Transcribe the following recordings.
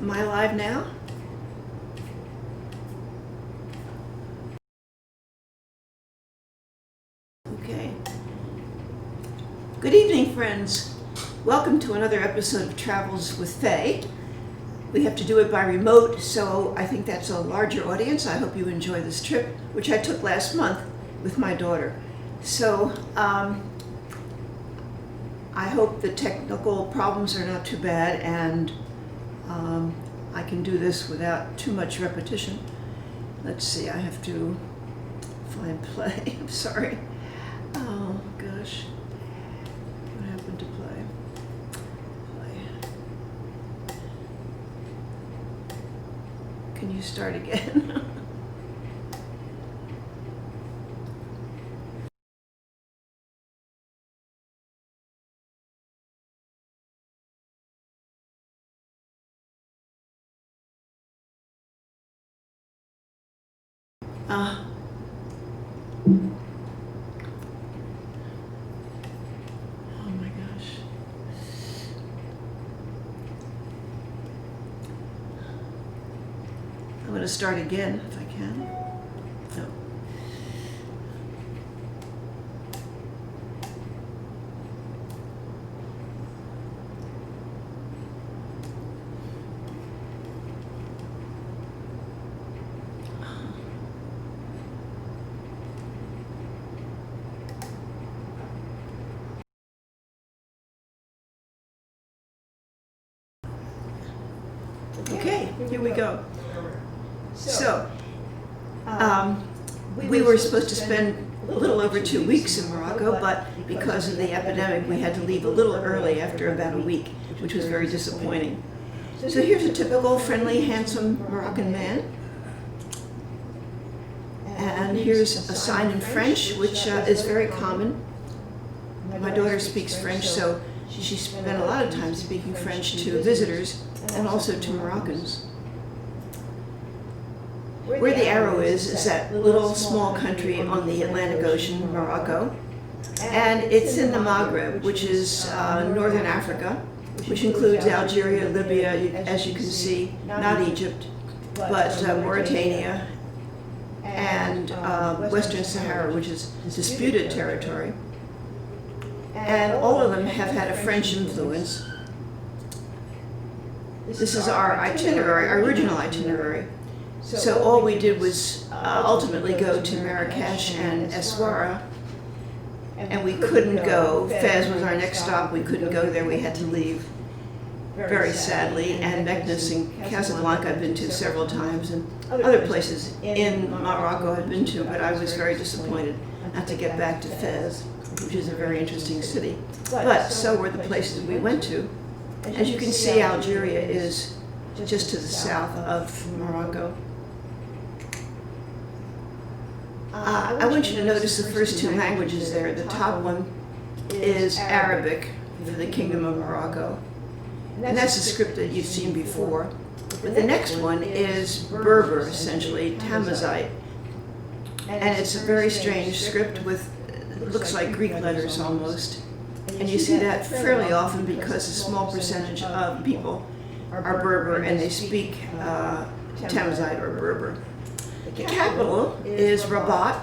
Am I live now? Okay. Good evening, friends. Welcome to another episode of Travels with Faye. We have to do it by remote, so I think that's a larger audience. I hope you enjoy this trip, which I took last month with my daughter. So I hope the technical problems are not too bad, and I can do this without too much repetition. Let's see, I have to find play. I'm sorry. Oh gosh. What happened to play? Can you start again? Oh my gosh. I'm going to start again if I can. No. Okay, here we go. So, we were supposed to spend a little over 2 weeks in Morocco, but because of the epidemic, we had to leave a little early after about a week, which was very disappointing. So here's a typical friendly, handsome Moroccan man. And here's a sign in French, which is very common. My daughter speaks French, so she spent a lot of time speaking French to visitors and also to Moroccans. Where the arrow is that little small country on the Atlantic Ocean, Morocco, and it's in the Maghreb, which is northern Africa, which includes Algeria, Libya, as you can see, not Egypt, but Mauritania, and Western Sahara, which is disputed territory. And all of them have had a French influence. This is our itinerary, our original itinerary. So all we did was ultimately go to Marrakesh and Essaouira, and we couldn't go. Fez was our next stop. We couldn't go there. We had to leave, very sadly. And Meknes and Casablanca I've been to several times, and other places in Morocco I've been to, but I was very disappointed not to get back to Fez, which is a very interesting city. But so were the places we went to. As you can see, Algeria is just to the south of Morocco. I want you to notice the first two languages there. The top one is Arabic for the Kingdom of Morocco. And that's a script that you've seen before. But the next one is Berber, essentially, Tamazight. And it's a very strange script with, it looks like Greek letters almost. And you see that fairly often because a small percentage of people are Berber and they speak Tamazight or Berber. The capital is Rabat,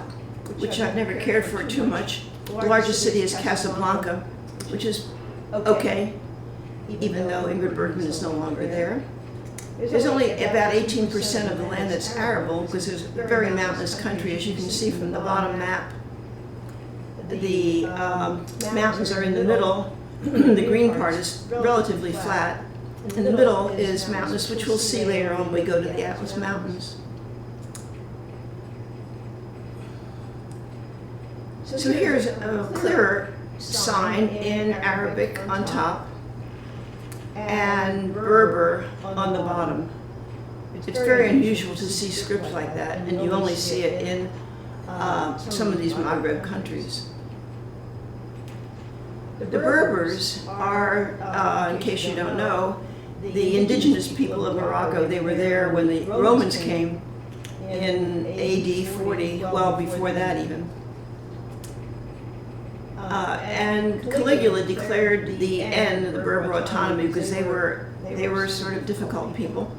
which I've never cared for too much. The largest city is Casablanca, which is okay, even though Ingrid Bergman is no longer there. There's only about 18% of the land that's arable because it's a very mountainous country, as you can see from the bottom map. The mountains are in the middle. The green part is relatively flat. In the middle is mountainous, which we'll see later on when we go to the Atlas Mountains. So here's a clearer sign in Arabic on top and Berber on the bottom. It's very unusual to see scripts like that, and you only see it in some of these Maghreb countries. The Berbers are, in case you don't know, the indigenous people of Morocco. They were there when the Romans came in AD 40, well before that even. And Caligula declared the end of the Berber autonomy because they were sort of difficult people,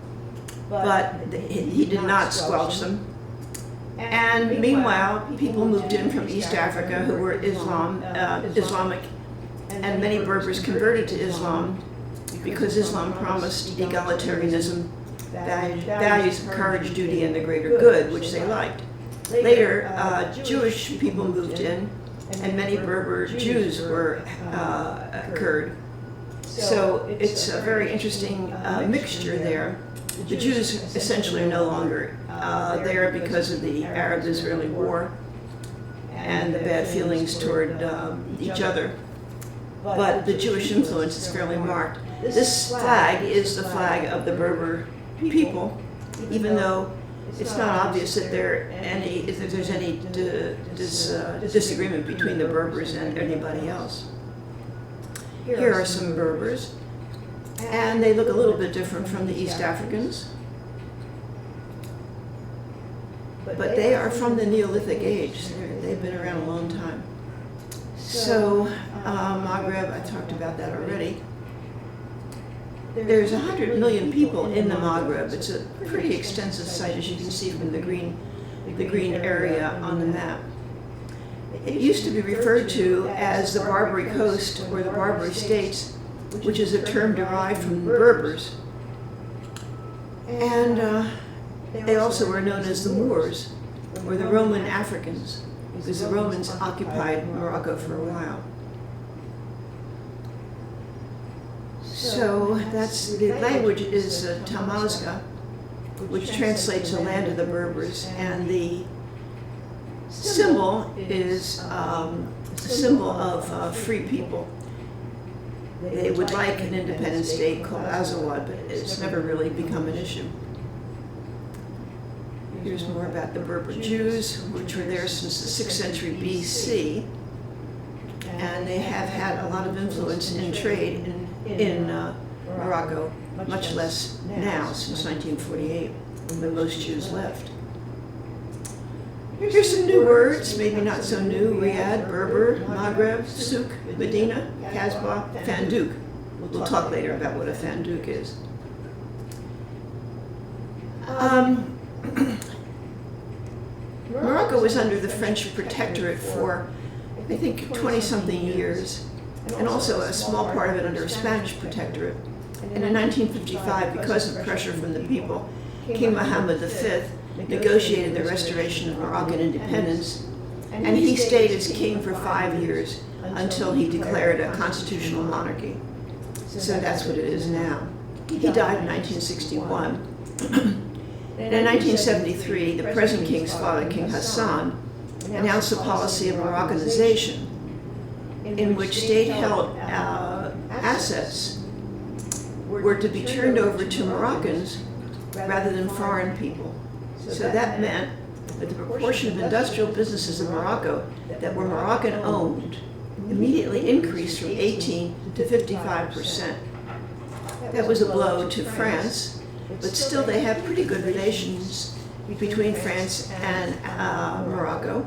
but he did not squelch them. And meanwhile, people moved in from East Africa who were Islamic, and many Berbers converted to Islam because Islam promised egalitarianism, values of courage, duty, and the greater good, which they liked. Later, Jewish people moved in, and many Berber Jews were occurred. So it's a very interesting mixture there. The Jews essentially are no longer there because of the Arab-Israeli war and the bad feelings toward each other. But the Jewish influence is fairly marked. This flag is the flag of the Berber people, even though it's not obvious that there's any disagreement between the Berbers and anybody else. Here are some Berbers, and they look a little bit different from the East Africans, but they are from the Neolithic age. They've been around a long time. So Maghreb, I talked about that already. There's 100 million people in the Maghreb. It's a pretty extensive site, as you can see from the green area on the map. It used to be referred to as the Barbary Coast or the Barbary States, which is a term derived from the Berbers. And they also were known as the Moors, or the Roman Africans, because the Romans occupied Morocco for a while. So the language is Tamazgha, which translates the land of the Berbers, and the symbol is a symbol of free people. They would like an independent state called Azawad, but it's never really become an issue. Here's more about the Berber Jews, which were there since the 6th century BC, and they have had a lot of influence in trade in Morocco, much less now, since 1948, when most Jews left. Here's some new words, maybe not so new: Riyadh, Berber, Maghreb, Souk, Medina, Kasbah, Fandouk. We'll talk later about what a Fandouk is. Morocco was under the French protectorate for, I think, 20-something years, and also a small part of it under a Spanish protectorate. And in 1955, because of pressure from the people, King Mohammed V negotiated the restoration of Moroccan independence, and he stayed as king for 5 years until he declared a constitutional monarchy. So that's what it is now. He died in 1961. And in 1973, the present king's father, King Hassan, announced a policy of Moroccanization, in which state-held assets were to be turned over to Moroccans rather than foreign people. So that meant that the proportion of industrial businesses in Morocco that were Moroccan-owned immediately increased from 18 to 55%. That was a blow to France, but still they have pretty good relations between France and Morocco.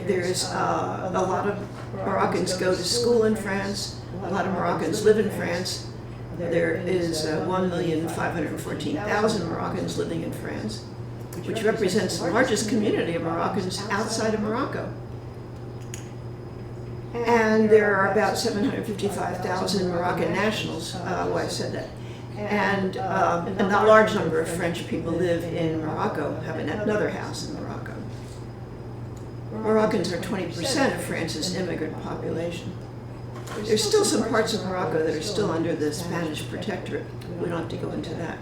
There's a lot of Moroccans go to school in France, a lot of Moroccans live in France. There is 1,514,000 Moroccans living in France, which represents the largest community of Moroccans outside of Morocco. And there are about 755,000 Moroccan nationals, I said that. And a large number of French people live in Morocco, have another house in Morocco. Moroccans are 20% of France's immigrant population. There's still some parts of Morocco that are still under the Spanish protectorate. We don't have to go into that.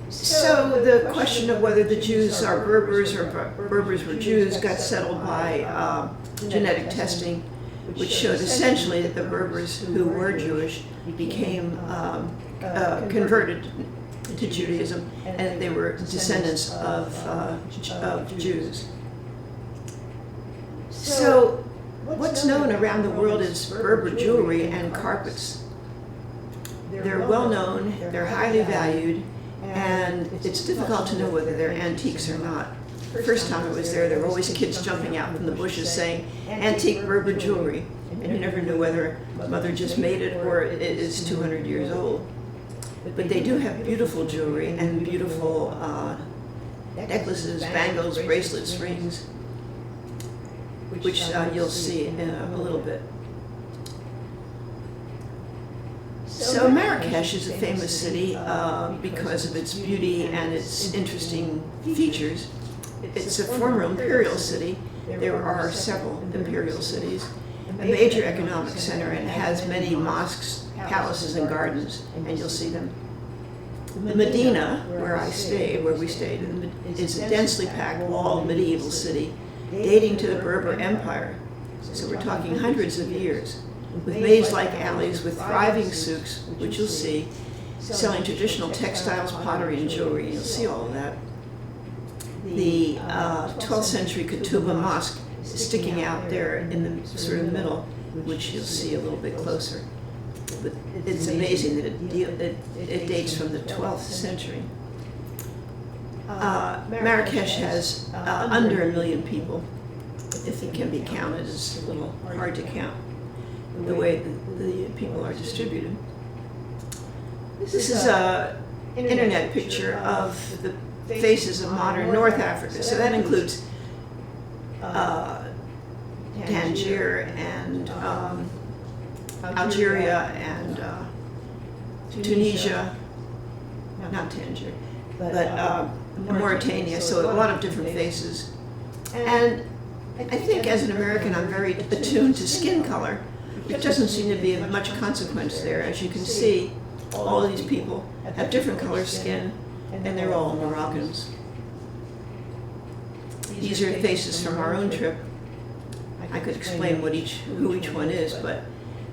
So the question of whether the Jews are Berbers or Berbers were Jews got settled by genetic testing, which showed essentially that the Berbers who were Jewish became converted to Judaism, and they were descendants of Jews. So what's known around the world is Berber jewelry and carpets. They're well known, they're highly valued, and it's difficult to know whether they're antiques or not. first time I was there were always kids jumping out from the bushes saying, "Antique Berber jewelry." And you never knew whether mother just made it or it is 200 years old. But they do have beautiful jewelry and beautiful necklaces, bangles, bracelets, rings, which you'll see in a little bit. So Marrakesh is a famous city because of its beauty and its interesting features. It's a former imperial city. There are several imperial cities. A major economic center, and has many mosques, palaces, and gardens, and you'll see them. The Medina, where we stayed, is a densely packed, walled medieval city dating to the Berber Empire. So we're talking hundreds of years, with maze-like alleys with thriving souks, which you'll see, selling traditional textiles, pottery, and jewelry. You'll see all of that. The 12th century Qutb Mosque is sticking out there in the sort of middle, which you'll see a little bit closer. But it's amazing that it dates from the 12th century. Marrakesh has under 1 million people, if it can be counted. It's a little hard to count the way the people are distributed. This is an internet picture of the faces of modern North Africa. So that includes Tangier and Algeria and Tunisia, not Tangier, but Mauritania, so a lot of different faces. And I think as an American I'm very attuned to skin color, which doesn't seem to be of much consequence there. As you can see, all of these people have different colored skin, and they're all Moroccans. These are faces from our own trip. I could explain who each one is, but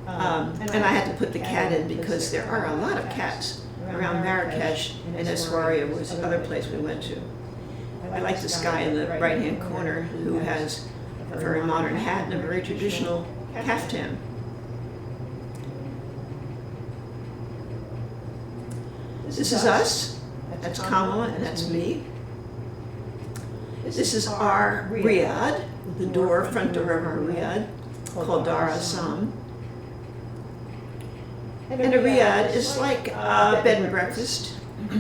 and I had to put the cat in because there are a lot of cats around Marrakesh, and Essaouira was the other place we went to. I like this guy in the right-hand corner who has a very modern hat and a very traditional kaftan. This is us. That's Kamala, and that's me. This is our riad, the front door of our riad, called Dar Assam. And a riad is like a bed and breakfast,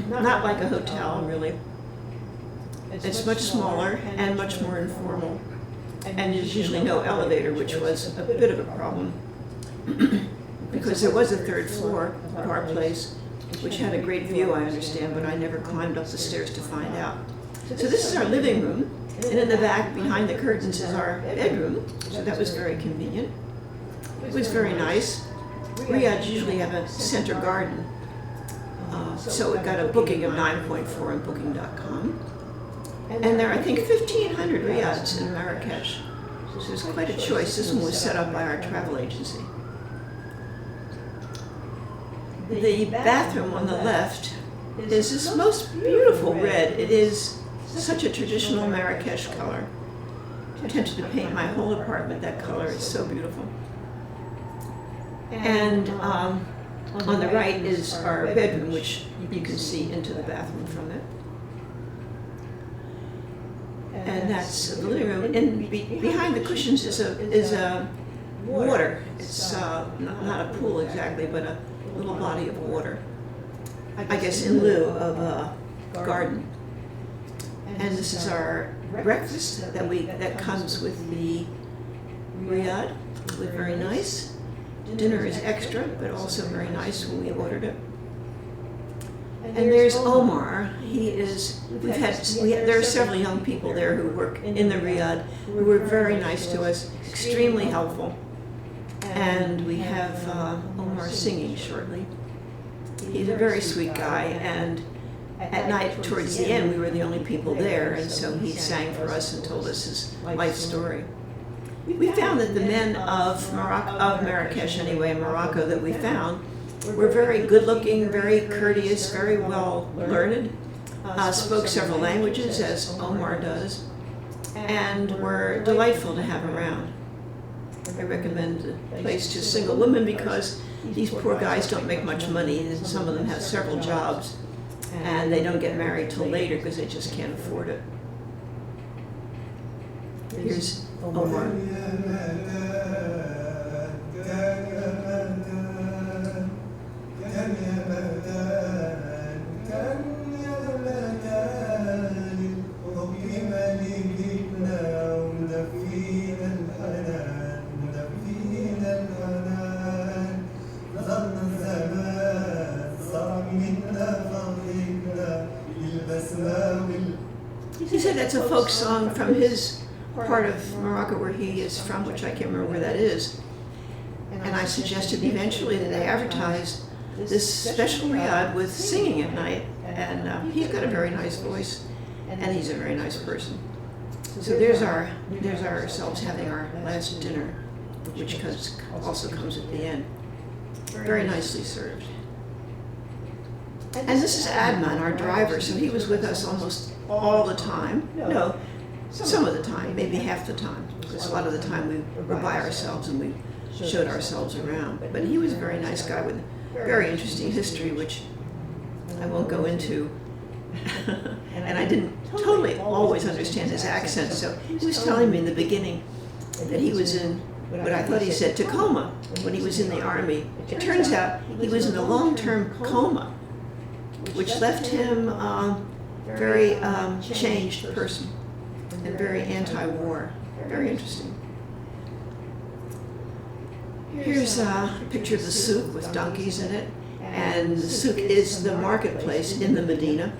not like a hotel, really. It's much smaller and much more informal. And there's usually no elevator, which was a bit of a problem, because there was a third floor of our place, which had a great view, I understand, but I never climbed up the stairs to find out. So this is our living room, and in the back, behind the curtains, is our bedroom, so that was very convenient. It was very nice. Riyads usually have a center garden, so it got a booking of 9.4 on booking.com. And there are, I think, 1,500 riyads in Marrakesh, so there's quite a choice. This one was set up by our travel agency. The bathroom on the left is this most beautiful red. It is such a traditional Marrakesh color. I'm tempted to paint my whole apartment that color. It's so beautiful. And on the right is our bedroom, which you can see into the bathroom from it. And that's the living room. And behind the cushions is a water. It's not a pool exactly, but a little body of water, I guess in lieu of a garden. And this is our breakfast that comes with the riad. It was very nice. Dinner is extra, but also very nice when we ordered it. And there's Omar. There are several young people there who work in the riad who were very nice to us, extremely helpful. And we have Omar singing shortly. He's a very sweet guy, and at night, towards the end, we were the only people there, and so he sang for us and told us his life story. We found that the men of Marrakesh, anyway, Morocco, that we found, were very good-looking, very courteous, very well-learned, spoke several languages, as Omar does, and were delightful to have around. I recommend the place to single women because these poor guys don't make much money, and some of them have several jobs, and they don't get married till later because they just can't afford it. Here's Omar. He said that's a folk song from his part of Morocco where he is from, which I can't remember where that is. And I suggested eventually that they advertise this special riad with singing at night. And he's got a very nice voice, and he's a very nice person. So there's ourselves having our last dinner, which also comes at the end. Very nicely served. And this is Adnan, our driver, so he was with us almost all the time. No, some of the time, maybe half the time. Because a lot of the time we were by ourselves and we showed ourselves around. But he was a very nice guy with very interesting history, which I won't go into. And I didn't totally always understand his accent, so he was telling me in the beginning that he was in what I thought he said Tacoma when he was in the army. It turns out he was in a long-term coma, which left him very changed person and very anti-war. Very interesting. Here's a picture of the souk with donkeys in it, and the souk is the marketplace in the Medina,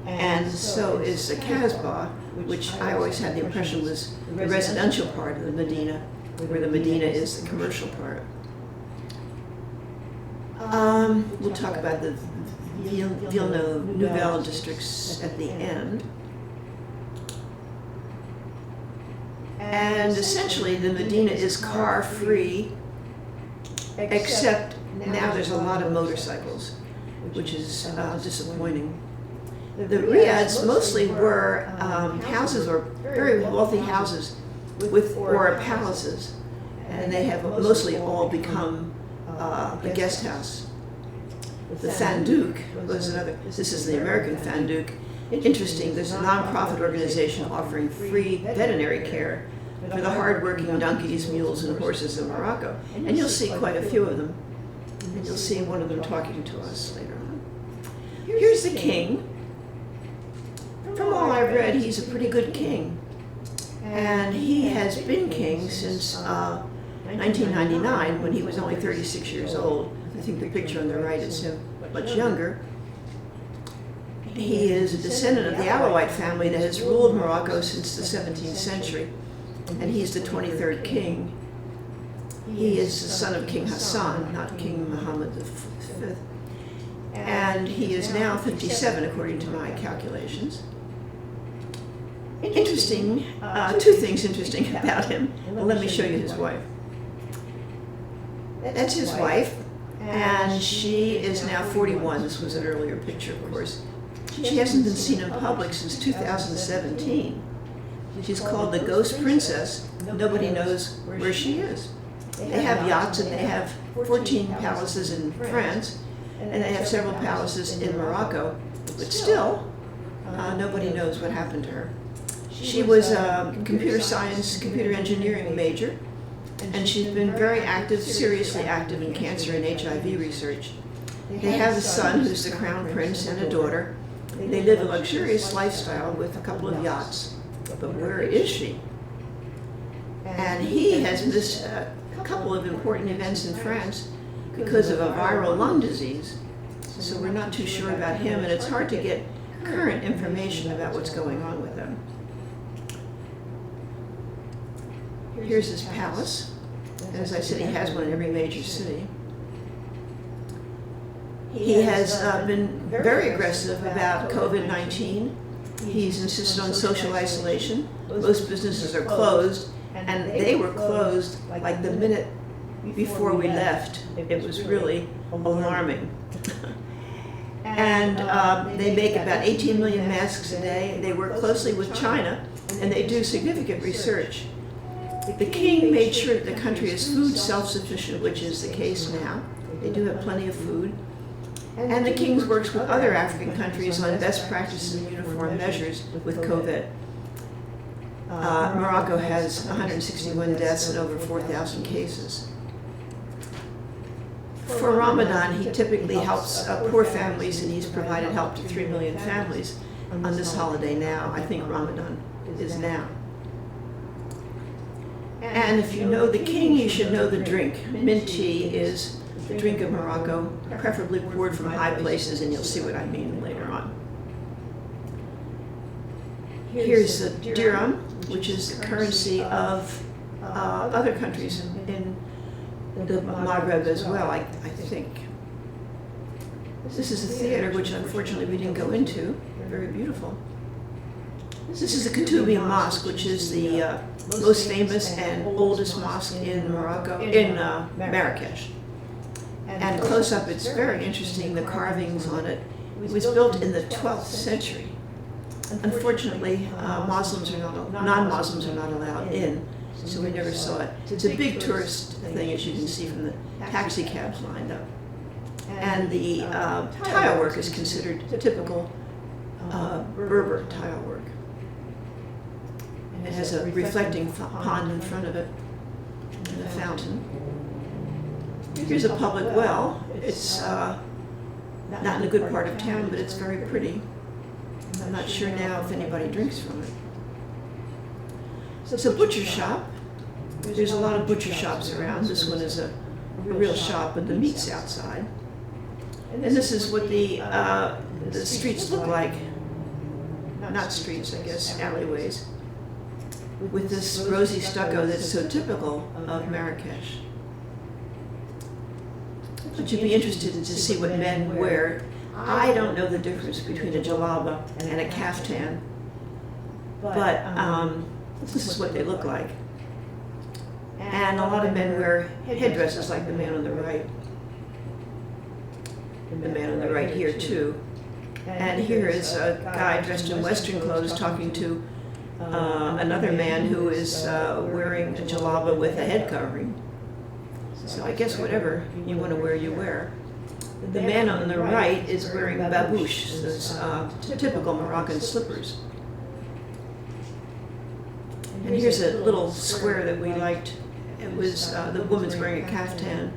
and so is the Casbah, which I always had the impression was the residential part of the Medina, where the Medina is the commercial part. We'll talk about the Vilno Nouvelle districts at the end. And essentially the Medina is car-free, except now there's a lot of motorcycles, which is disappointing. The riads mostly were houses, or very wealthy houses, or palaces, and they have mostly all become a guest house. The Fandouk was another. This is the American Fandouk. Interesting, there's a non-profit organization offering free veterinary care for the hard-working donkeys, mules, and horses in Morocco. And you'll see quite a few of them. And you'll see one of them talking to us later on. Here's the king. From all I've read, he's a pretty good king. And he has been king since 1999, when he was only 36 years old. I think the picture on the right is him much younger. He is a descendant of the Alawite family that has ruled Morocco since the 17th century, and he's the 23rd king. He is the son of King Hassan, not King Muhammad V. And he is now 57, according to my calculations. Interesting, two things interesting about him. Well, let me show you his wife. That's his wife, and she is now 41. This was an earlier picture, of course. She hasn't been seen in public since 2017. She's called the Ghost Princess. Nobody knows where she is. They have yachts, and they have 14 palaces in France, and they have several palaces in Morocco, but still, nobody knows what happened to her. She was a computer science, computer engineering major, and she's been very active, seriously active in cancer and HIV research. They have a son who's the crown prince and a daughter. They live a luxurious lifestyle with a couple of yachts. But where is she? And he has missed a couple of important events in France because of a viral lung disease. So we're not too sure about him, and it's hard to get current information about what's going on with him. Here's his palace. As I said, he has one in every major city. He has been very aggressive about COVID-19. He's insisted on social isolation. Most businesses are closed, and they were closed like the minute before we left. It was really alarming. And they make about 18 million masks a day. They work closely with China, and they do significant research. The king made sure that the country is food self-sufficient, which is the case now. They do have plenty of food. And the king works with other African countries on best practices and uniform measures with COVID. Morocco has 161 deaths and over 4,000 cases. For Ramadan, he typically helps poor families, and he's provided help to 3 million families on this holiday now. I think Ramadan is now. And if you know the king, you should know the drink. Mint tea is the drink of Morocco, preferably poured from high places, and you'll see what I mean later on. Here's the dirham, which is the currency of other countries in the Maghreb as well, I think. This is a theater, which unfortunately we didn't go into. Very beautiful. This is the Koutoumi Mosque, which is the most famous and oldest mosque in Morocco, in Marrakesh. And close up, it's very interesting, the carvings on it. It was built in the 12th century. Unfortunately, non-Muslims are not allowed in, so we never saw it. It's a big tourist thing, as you can see from the taxi cabs lined up. And the tile work is considered typical Berber tile work. It has a reflecting pond in front of it and a fountain. Here's a public well. It's not in a good part of town, but it's very pretty. I'm not sure now if anybody drinks from it. It's a butcher shop. There's a lot of butcher shops around. This one is a real shop, but the meat's outside. And this is what the streets look like. Not streets, I guess, alleyways. With this rosy stucco that's so typical of Marrakesh. But you'd be interested to see what men wear. I don't know the difference between a jalaba and a kaftan, but this is what they look like. And a lot of men wear headdresses like the man on the right. And the man on the right here too. And here is a guy dressed in Western clothes talking to another man who is wearing a jalaba with a head covering. So I guess whatever you want to wear, you wear. The man on the right is wearing babouche, those typical Moroccan slippers. And here's a little square that we liked. It was the woman's wearing a kaftan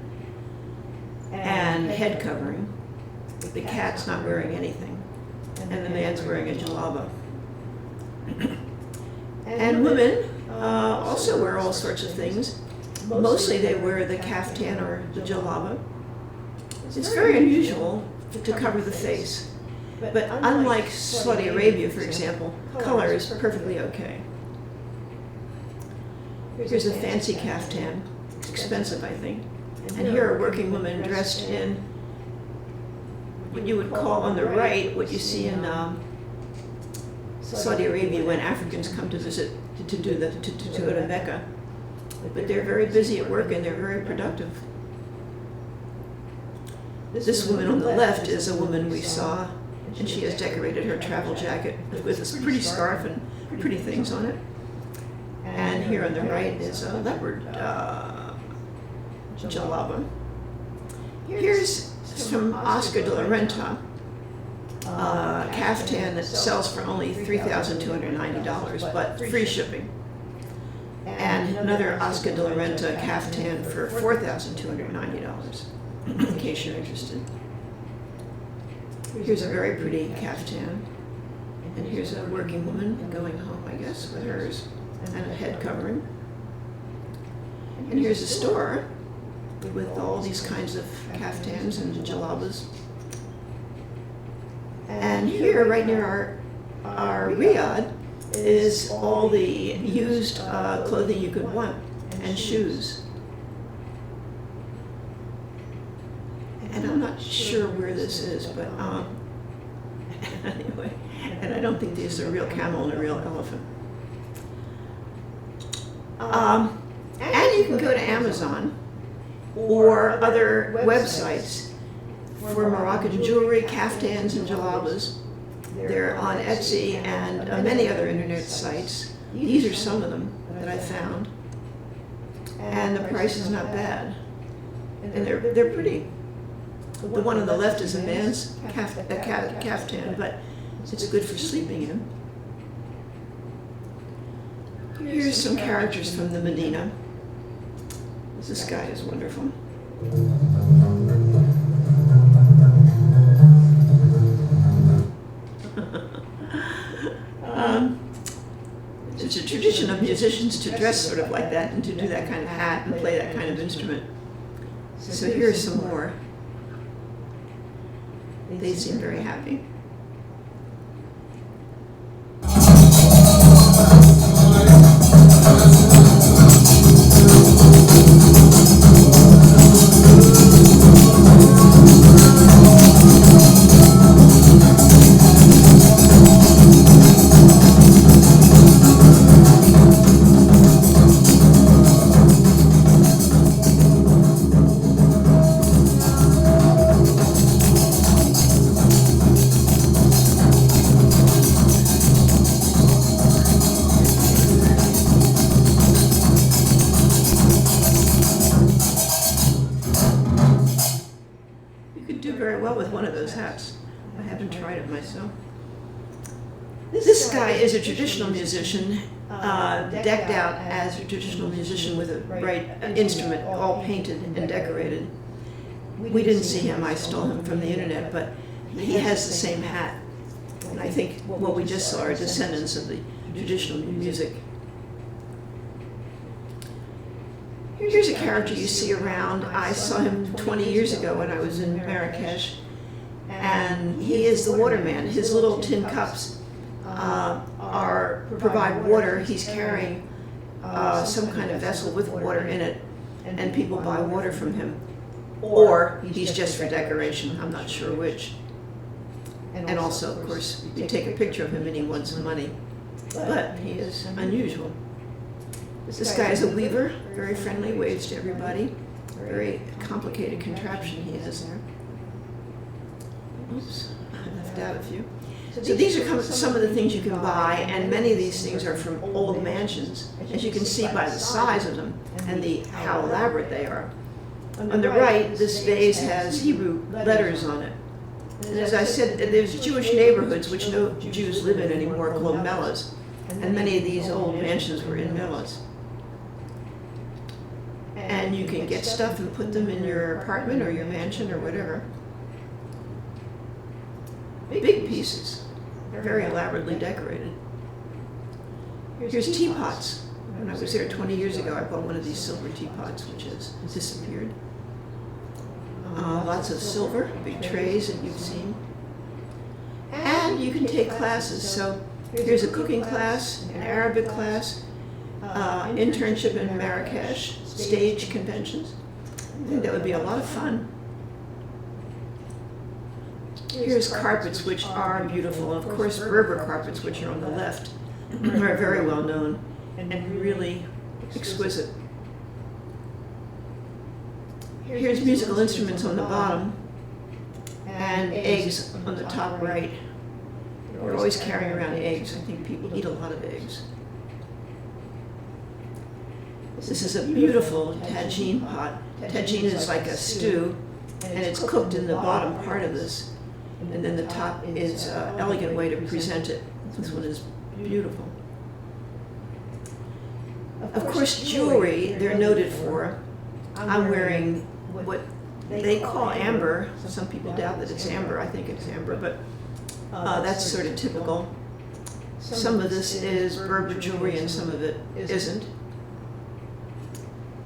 and head covering. The cat's not wearing anything. And the man's wearing a jalaba. And women also wear all sorts of things. Mostly they wear the kaftan or the jalaba. It's very unusual to cover the face. But unlike Saudi Arabia, for example, color is perfectly okay. Here's a fancy kaftan. It's expensive, I think. And here are working women dressed in what you would call on the right what you see in Saudi Arabia when Africans come to visit to go to Mecca. But they're very busy at work and they're very productive. This woman on the left is a woman we saw, and she has decorated her travel jacket with this pretty scarf and pretty things on it. And here on the right is a leopard jalaba. Here's from Oscar de la Renta, a kaftan that sells for only $3,290, but free shipping. And another Oscar de la Renta kaftan for $4,290, in case you're interested. Here's a very pretty kaftan. And here's a working woman going home, I guess, with hers and a head covering. And here's a store with all these kinds of kaftans and jalabas. And here, right near our riad, is all the used clothing you could want and shoes. And I'm not sure where this is, but anyway, and I don't think there's a real camel and a real elephant. And you can go to Amazon or other websites for Moroccan jewelry, kaftans, and jalabas. They're on Etsy and many other internet sites. These are some of them that I found. And the price is not bad. And they're pretty. The one on the left is a man's kaftan, but it's good for sleeping in. Here's some characters from the Medina. This guy is wonderful. It's a tradition of musicians to dress sort of like that and to do that kind of hat and play that kind of instrument. So here's some more. They seem very happy. Very well with one of those hats. I haven't tried it myself. This guy is a traditional musician, decked out as a traditional musician with a bright instrument, all painted and decorated. We didn't see him, I stole him from the internet, but he has the same hat. And I think what we just saw are descendants of the traditional music. Here's a character you see around. I saw him 20 years ago when I was in Marrakesh, and he is the waterman. His little tin cups provide water. He's carrying some kind of vessel with water in it, and people buy water from him. Or he's just for decoration, I'm not sure which. And also, of course, you take a picture of him and he wants some money. But he is unusual. This guy is a weaver, very friendly, waves to everybody. Very complicated contraption he has there. Oops, I left out a few. So these are some of the things you can buy, and many of these things are from old mansions, as you can see by the size of them and how elaborate they are. On the right, this vase has Hebrew letters on it. And as I said, there's Jewish neighborhoods which no Jews live in anymore called mellas, and many of these old mansions were in mellas. And you can get stuff and put them in your apartment or your mansion or whatever. Big pieces, very elaborately decorated. Here's teapots. When I was there 20 years ago, I bought one of these silver teapots, which has disappeared. Lots of silver, big trays that you've seen. And you can take classes. So here's a cooking class, an Arabic class, internship in Marrakesh, stage conventions. I think that would be a lot of fun. Here's carpets, which are beautiful. Of course, Berber carpets, which are on the left, are very well known and really exquisite. Here's musical instruments on the bottom and eggs on the top right. We're always carrying around eggs. I think people eat a lot of eggs. This is a beautiful tagine pot. Tagine is like a stew, and it's cooked in the bottom part of this. And then the top is an elegant way to present it. This one is beautiful. Of course, jewelry they're noted for. I'm wearing what they call amber. Some people doubt that it's amber. I think it's amber, but that's sort of typical. Some of this is Berber jewelry and some of it isn't.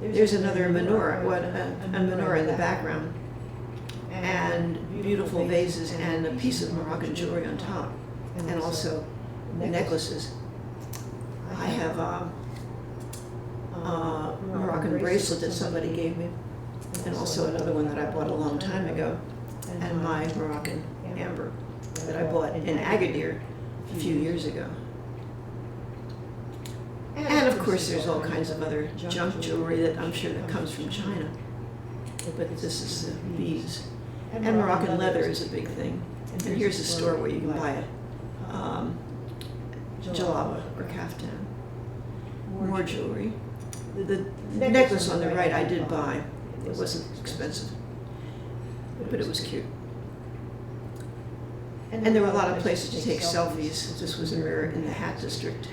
There's another menorah, a menorah in the background, and beautiful vases and a piece of Moroccan jewelry on top, and also necklaces. I have a Moroccan bracelet that somebody gave me, and also another one that I bought a long time ago, and my Moroccan amber that I bought in Agadir a few years ago. And of course there's all kinds of other junk jewelry that I'm sure that comes from China. But this is the beads. And Moroccan leather is a big thing. And here's a store where you can buy a jalaba or kaftan. More jewelry. The necklace on the right I did buy. It wasn't expensive, but it was cute. And there were a lot of places to take selfies. This was in the hat district.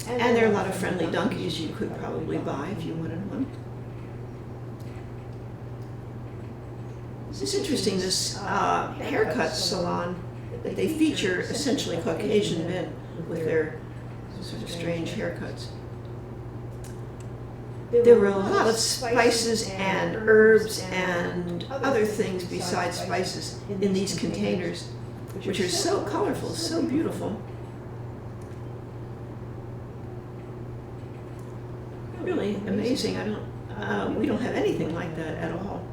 And there are a lot of friendly donkeys you could probably buy if you wanted one. It's interesting, this haircut salon, that they feature essentially Caucasian men with their sort of strange haircuts. There were a lot of spices and herbs and other things besides spices in these containers, which are so colorful, so beautiful. Really amazing. We don't have anything like that at all.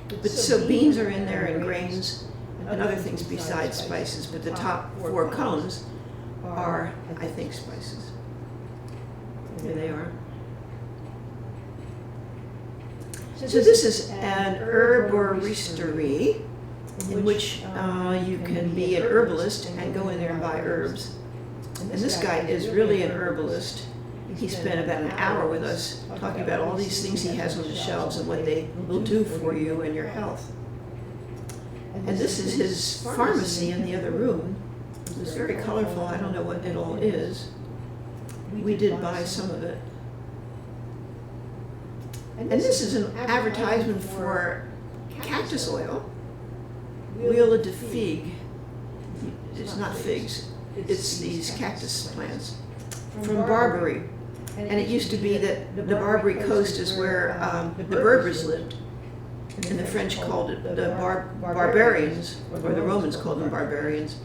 But so beans are in there and grains and other things besides spices, but the top 4 cones are, I think, spices. Here they are. So this is an herboristerie in which you can be an herbalist and go in there and buy herbs. And this guy is really an herbalist. He spent about an hour with us talking about all these things he has on the shelves and what they will do for you and your health. And this is his pharmacy in the other room. It's very colorful. I don't know what it all is. We did buy some of it. And this is an advertisement for cactus oil, huile de figue. It's not figs, it's these cactus plants from Barbary. And it used to be that the Barbary coast is where the Berbers lived. And the French called it the barbarians, or the Romans called them barbarians.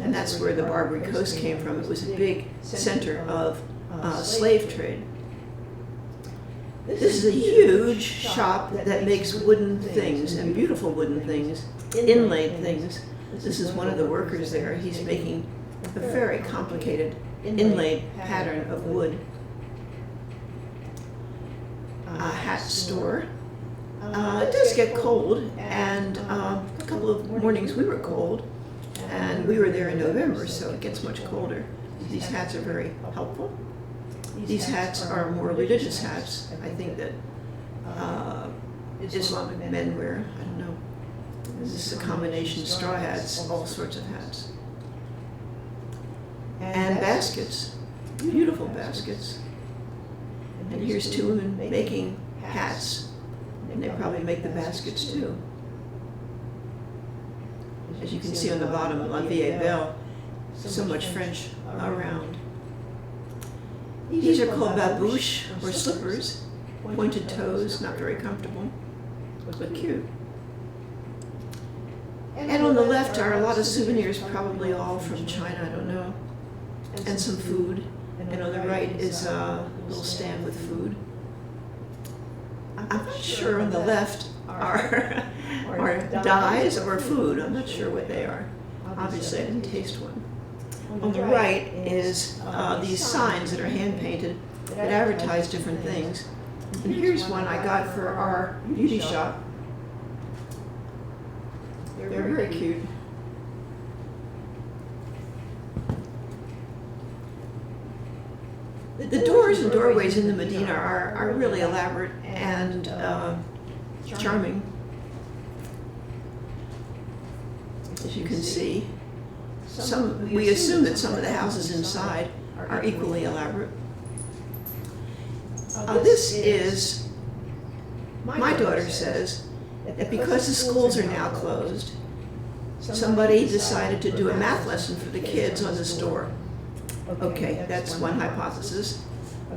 And that's where the Barbary coast came from. It was a big center of slave trade. This is a huge shop that makes wooden things, and beautiful wooden things, inlaid things. This is one of the workers there. He's making a very complicated inlaid pattern of wood. A hat store. It does get cold, and a couple of mornings we were cold, and we were there in November, so it gets much colder. These hats are very helpful. These hats are more religious hats. I think that Islamic men wear. I don't know. This is a combination of straw hats, all sorts of hats. And baskets, beautiful baskets. And here's 2 women making hats, and they probably make the baskets too. As you can see on the bottom, La Vieille Belle, so much French around. These are called babouches, or slippers, pointed toes, not very comfortable, but cute. And on the left are a lot of souvenirs, probably all from China, I don't know, and some food. And on the right is a little stand with food. I'm not sure on the left are dyes or food. I'm not sure what they are. Obviously, I didn't taste one. On the right is these signs that are hand-painted that advertise different things. And here's one I got for our beauty shop. They're very cute. The doors and doorways in the Medina are really elaborate and charming. As you can see, we assume that some of the houses inside are equally elaborate. This is, my daughter says, that because the schools are now closed, somebody decided to do a math lesson for the kids on this door. Okay, that's one hypothesis.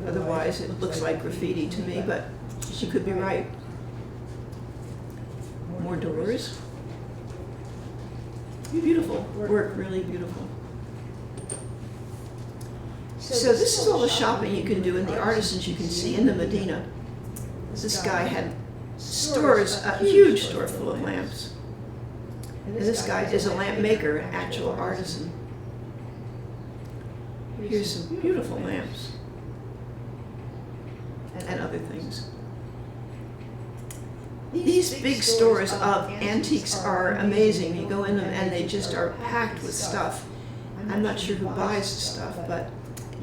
Otherwise, it looks like graffiti to me, but she could be right. More doors. Beautiful work, really beautiful. So this is all the shopping you can do and the artisans you can see in the Medina. This guy had stores, a huge store full of lamps. And this guy is a lamp maker, an actual artisan. Here's some beautiful lamps and other things. These big stores of antiques are amazing. You go in them and they just are packed with stuff. I'm not sure who buys the stuff, but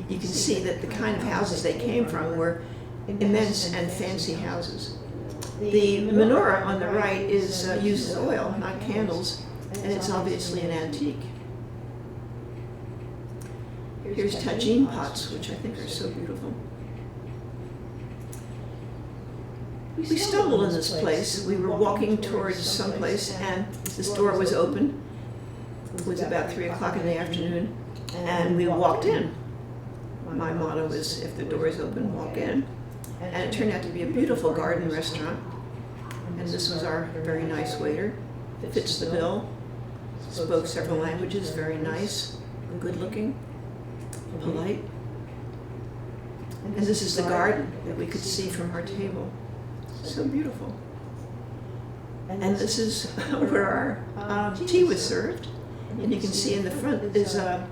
you can see that the kind of houses they came from were immense and fancy houses. The menorah on the right uses oil, not candles, and it's obviously an antique. Here's tagine pots, which I think are so beautiful. We stumbled in this place. We were walking towards someplace, and this door was open. It was about 3 o'clock in the afternoon, and we walked in. My motto is, if the door is open, walk in. And it turned out to be a beautiful garden restaurant. And this was our very nice waiter. Fits the bill. Spoke several languages, very nice, good looking, polite. And this is the garden that we could see from our table. So beautiful. And this is where our tea was served. And you can see in the front is a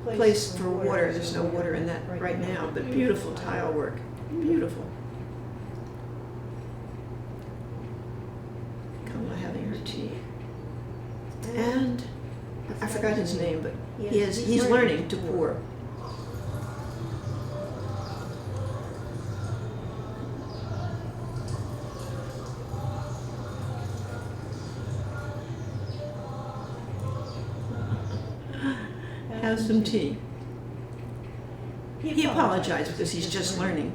place for water. There's no water in that right now, but beautiful tile work. Beautiful. Kamala having her tea. And I forgot his name, but he's learning to pour. Have some tea. He apologized because he's just learning.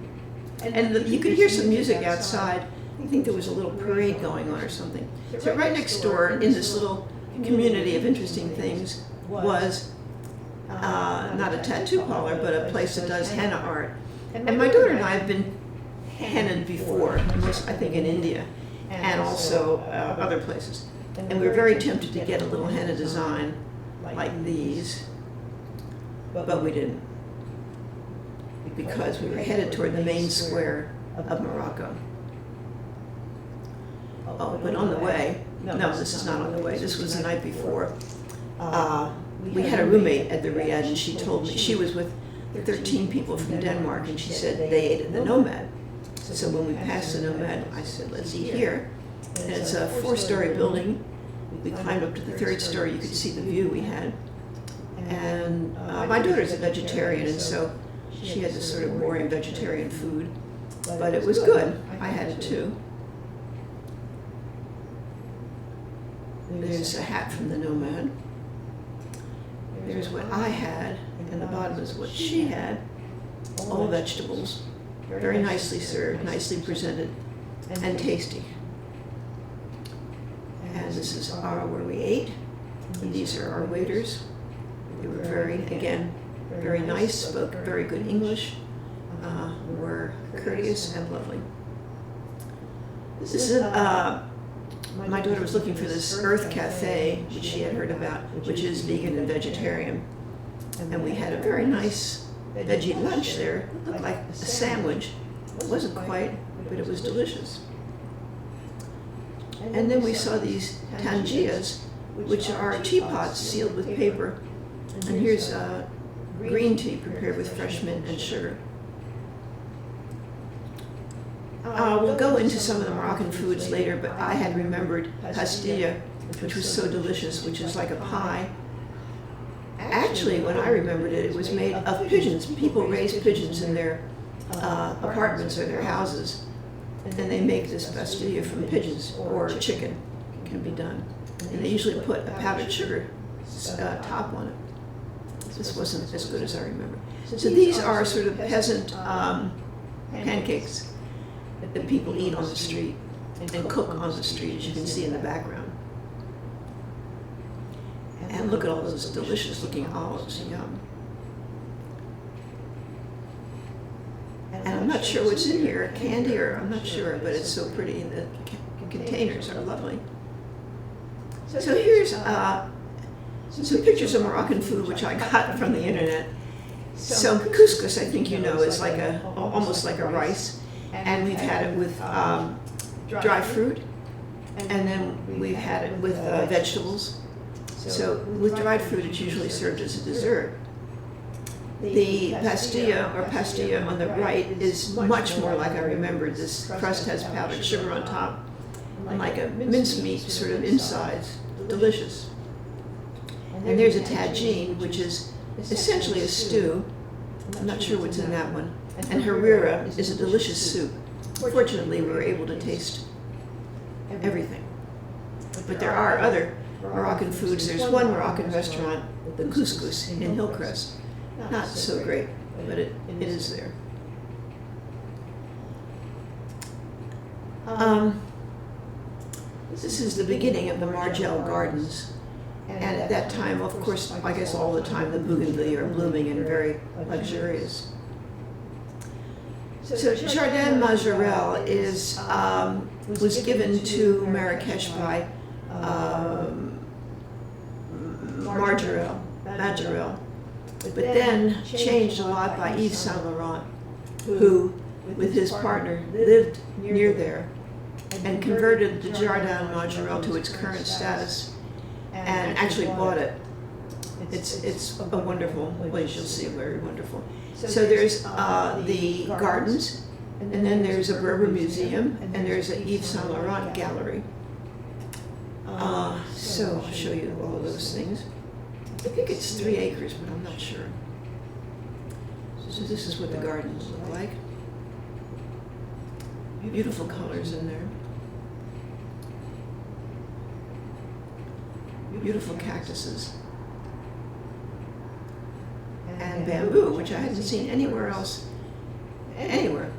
And you could hear some music outside. I think there was a little parade going on or something. So right next door, in this little community of interesting things, was not a tattoo parlor, but a place that does henna art. And my daughter and I have been hennaed before, I think in India, and also other places. And we were very tempted to get a little henna design like these, but we didn't, because we were headed toward the main square of Morocco. Oh, but on the way, no, this is not on the way, this was the night before, we had a roommate at the Riad, and she told me, she was with 13 people from Denmark, and she said they ate at the Nomad. So when we passed the Nomad, I said, let's eat here. And it's a 4-story building. We climbed up to the 3rd story, you could see the view we had. And my daughter's a vegetarian, and so she had this sort of boring vegetarian food, but it was good. I had it too. There's a hat from the Nomad. There's what I had, and the bottom is what she had. All vegetables, very nicely served, nicely presented, and tasty. And this is where we ate. And these are our waiters. They were very nice, spoke very good English, were courteous and lovely. This is my daughter was looking for this Earth Cafe, which she had heard about, which is vegan and vegetarian. And we had a very nice veggie lunch there. It looked like a sandwich. It wasn't quite, but it was delicious. And then we saw these tangias, which are teapots sealed with paper. And here's green tea prepared with fresh mint and sugar. We'll go into some of the Moroccan foods later, but I had remembered pastilla, which was so delicious, which is like a pie. Actually, when I remembered it, it was made of pigeons. People raise pigeons in their apartments or their houses, and they make this pastilla from pigeons, or chicken can be done. And they usually put a powdered sugar top on it. This wasn't as good as I remember. So these are sort of peasant pancakes that people eat on the street and cook on the street, as you can see in the background. And look at all those delicious looking olives, yum. And I'm not sure what's in here, candy or I'm not sure, but it's so pretty. The containers are lovely. So here's some pictures of Moroccan food, which I got from the internet. So couscous, I think you know, is like almost like a rice. And we've had it with dry fruit, and then we've had it with vegetables. So with dried fruit, it's usually served as a dessert. The pastilla on the right is much more like I remembered. This crust has powdered sugar on top, and like a mincemeat sort of insides. Delicious. And there's a tagine, which is essentially a stew. I'm not sure what's in that one. And harira is a delicious soup. Fortunately, we were able to taste everything. But there are other Moroccan foods. There's one Moroccan restaurant, the Couscous in Hillcrest, not so great, but it is there. This is the beginning of the Margell Gardens. And at that time, of course, I guess all the time, the bougainvillea are blooming and very luxurious. So Jardin Majorelle was given to Marrakesh by Majorelle, but then changed a lot by Yves Saint Laurent, who, with his partner, lived near there and converted the Jardin Majorelle to its current status and actually bought it. It's a wonderful place, you'll see, very wonderful. So there's the gardens, and then there's a Berber museum, and there's an Yves Saint Laurent gallery. So I'll show you all of those things. I think it's 3 acres, but I'm not sure. So this is what the gardens look like. Beautiful colors in there. Beautiful cactuses. And bamboo, which I hadn't seen anywhere else, anywhere.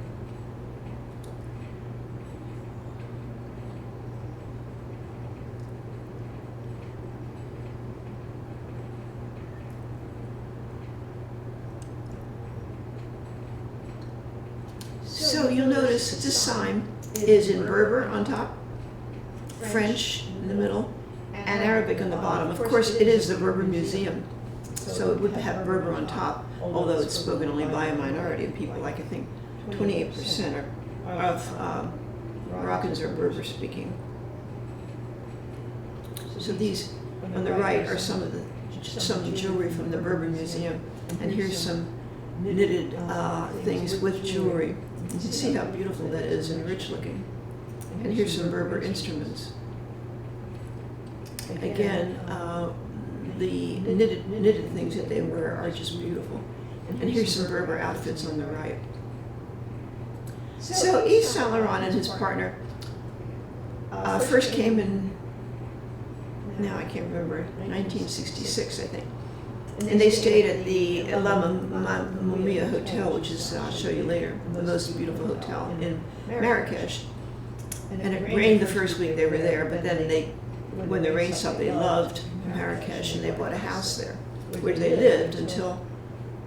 So you'll notice this sign is in Berber on top, French in the middle, and Arabic on the bottom. Of course, it is the Berber Museum, so it would have Berber on top, although it's spoken only by a minority of people. Like I think 28% of Moroccans are Berber speaking. So these on the right are some jewelry from the Berber Museum, and here's some knitted things with jewelry. You can see how beautiful that is and rich looking. And here's some Berber instruments. Again, the knitted things that they wear are just beautiful. And here's some Berber outfits on the right. So Yves Saint Laurent and his partner first came in, now I can't remember, 1966, I think. And they stayed at the La Mumia Hotel, which is, I'll show you later, the most beautiful hotel in Marrakesh. And it rained the first week they were there, but then when the rain stopped, they loved Marrakesh and they bought a house there where they lived until,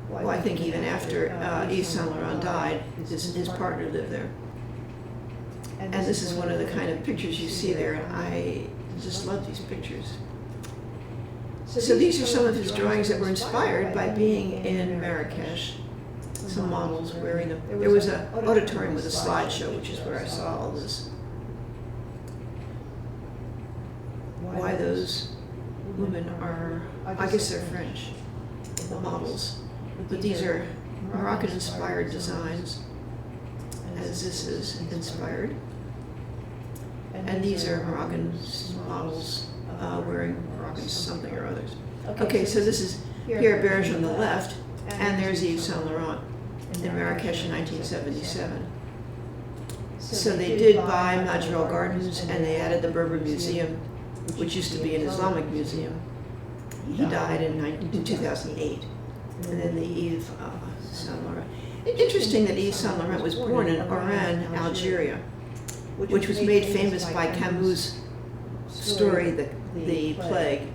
well, I think even after Yves Saint Laurent died, his partner lived there. And this is one of the kind of pictures you see there, and I just love these pictures. So these are some of his drawings that were inspired by being in Marrakesh. Some models wearing them. There was an auditorium with a slideshow, which is where I saw all this. Why those women are, I guess they're French, the models. But these are Moroccan-inspired designs, as this is inspired. And these are Moroccan models wearing Moroccan something or others. Okay, so this is Pierre Berge on the left, and there's Yves Saint Laurent in Marrakesh in 1977. So they did buy Majorelle Gardens, and they added the Berber Museum, which used to be an Islamic museum. He died in 2008. And then the Yves Saint Laurent. Interesting that Yves Saint Laurent was born in Oran, Algeria, which was made famous by Camus' story, The Plague,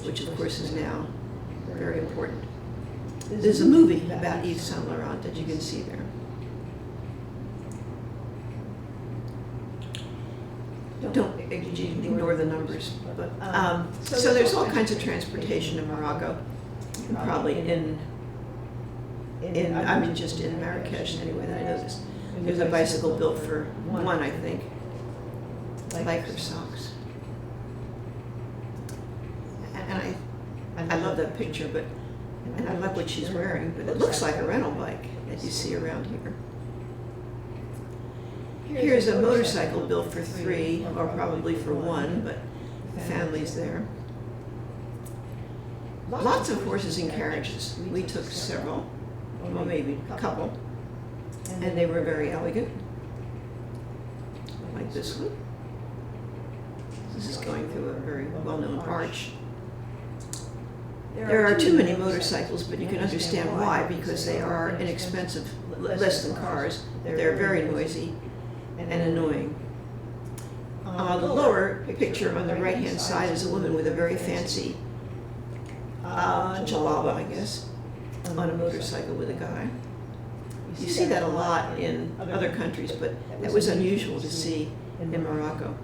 which of course is now very important. There's a movie about Yves Saint Laurent that you can see there. Don't ignore the numbers. But so there's all kinds of transportation in Morocco, and probably just in Marrakesh anyway that I know this. There's a bicycle built for one, I think, like her socks. And I love that picture, and I love what she's wearing, but it looks like a rental bike that you see around here. Here's a motorcycle built for 3, or probably for 1, but the family's there. Lots of horses and carriages. We took several, well maybe a couple, and they were very elegant, like this one. This is going through a very well-known arch. There are too many motorcycles, but you can understand why, because they are inexpensive, less than cars. They're very noisy and annoying. The lower picture on the right-hand side is a woman with a very fancy jalaba, I guess, on a motorcycle with a guy. You see that a lot in other countries, but that was unusual to see in Morocco.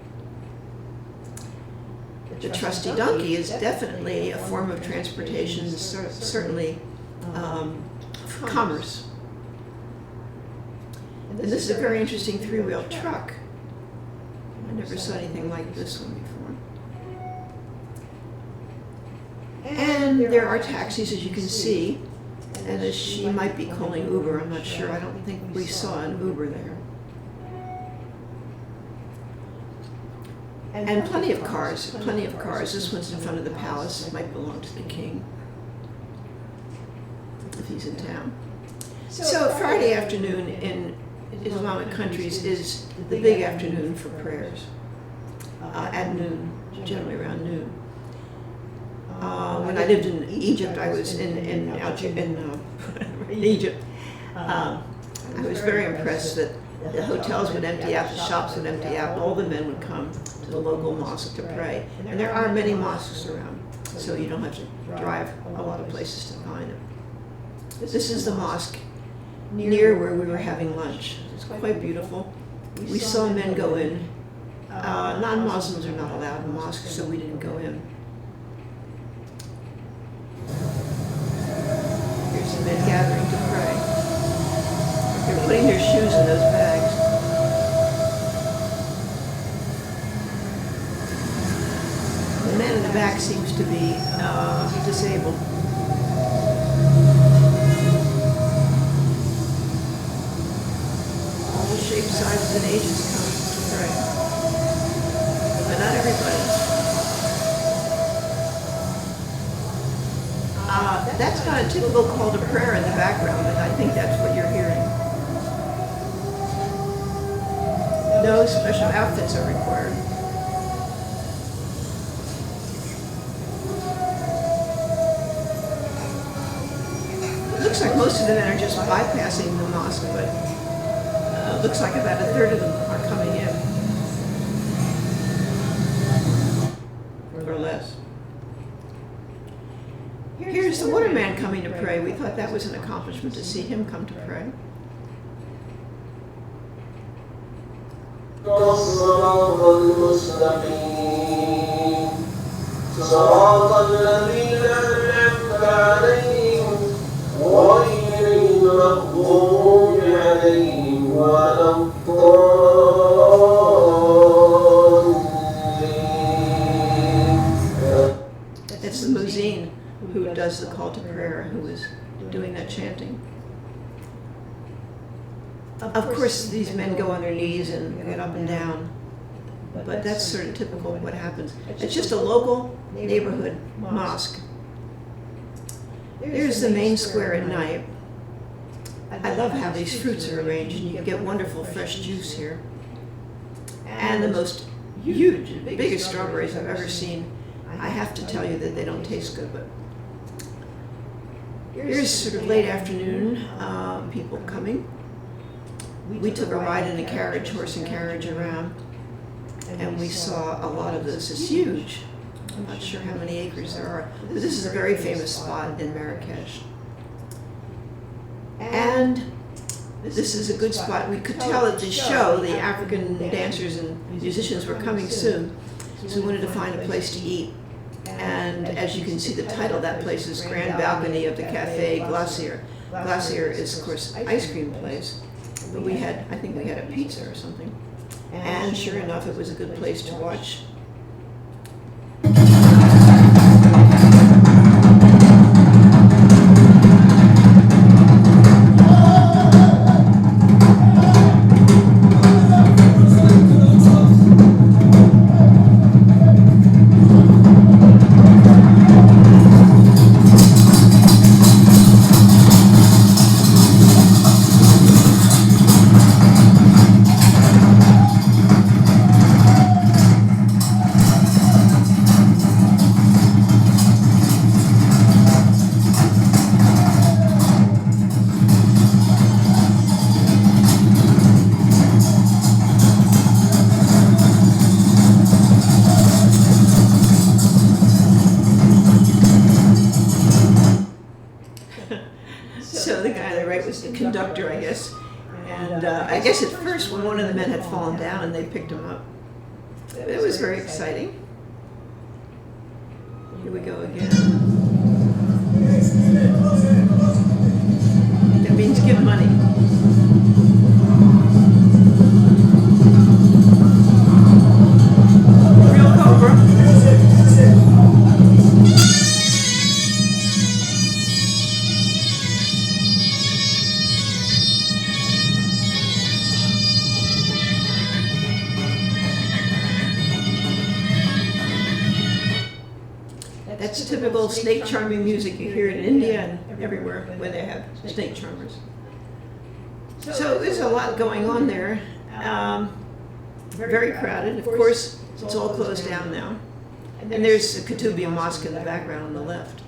The trusty donkey is definitely a form of transportation, certainly commerce. And this is a very interesting three-wheel truck. I never saw anything like this one before. And there are taxis, as you can see, and as she might be calling Uber, I'm not sure. I don't think we saw an Uber there. And plenty of cars, plenty of cars. This one's in front of the palace. It might belong to the king, if he's in town. So Friday afternoon in Islamic countries is the big afternoon for prayers, at noon, generally around noon. When I lived in Egypt, I was in Egypt. I was very impressed that the hotels would empty out, the shops would empty out, all the men would come to the local mosque to pray. And there are many mosques around, so you don't have to drive a lot of places to find them. This is the mosque near where we were having lunch. It's quite beautiful. We saw men go in. Non-Muslims are not allowed in mosques, so we didn't go in. Here's the men gathering to pray. They're putting their shoes in those bags. The man in the back seems to be disabled. All shapes, sizes, and ages come to pray. But not everybody. That's not a typical call to prayer in the background, but I think that's what you're hearing. No special outfits are required. It looks like most of the men are just bypassing the mosque, but it looks like about a third of them are coming in. Or less. Here's the waterman coming to pray. We thought that was an accomplishment to see him come to pray. That's the muezzin who does the call to prayer, who is doing that chanting. Of course, these men go on their knees and get up and down, but that's sort of typical of what happens. It's just a local neighborhood mosque. There's the main square at night. I love how these fruits are arranged, and you get wonderful fresh juice here. And the most huge, biggest strawberries I've ever seen. I have to tell you that they don't taste good, but here's sort of late afternoon, people coming. We took a ride in a carriage, horse and carriage around, and we saw a lot of this. It's huge. I'm not sure how many acres there are, but this is a very famous spot in Marrakesh. And this is a good spot. We could tell at the show the African dancers and musicians were coming soon, so we wanted to find a place to eat. And as you can see, the title of that place is Grand Balcony of the Café Glacier. Glacier is, of course, ice cream place, but I think we had a pizza or something. And sure enough, it was a good place to watch conductor, I guess. And I guess at first when one of the men had fallen down and they picked him up. It was very exciting. Here we go again. That means give money. Real cobra. That's typical snake charming music. You hear it in India and everywhere when they have snake charmers. So there's a lot going on there. Very crowded. Of course, it's all closed down now. And there's a Kutubia Mosque in the background on the left.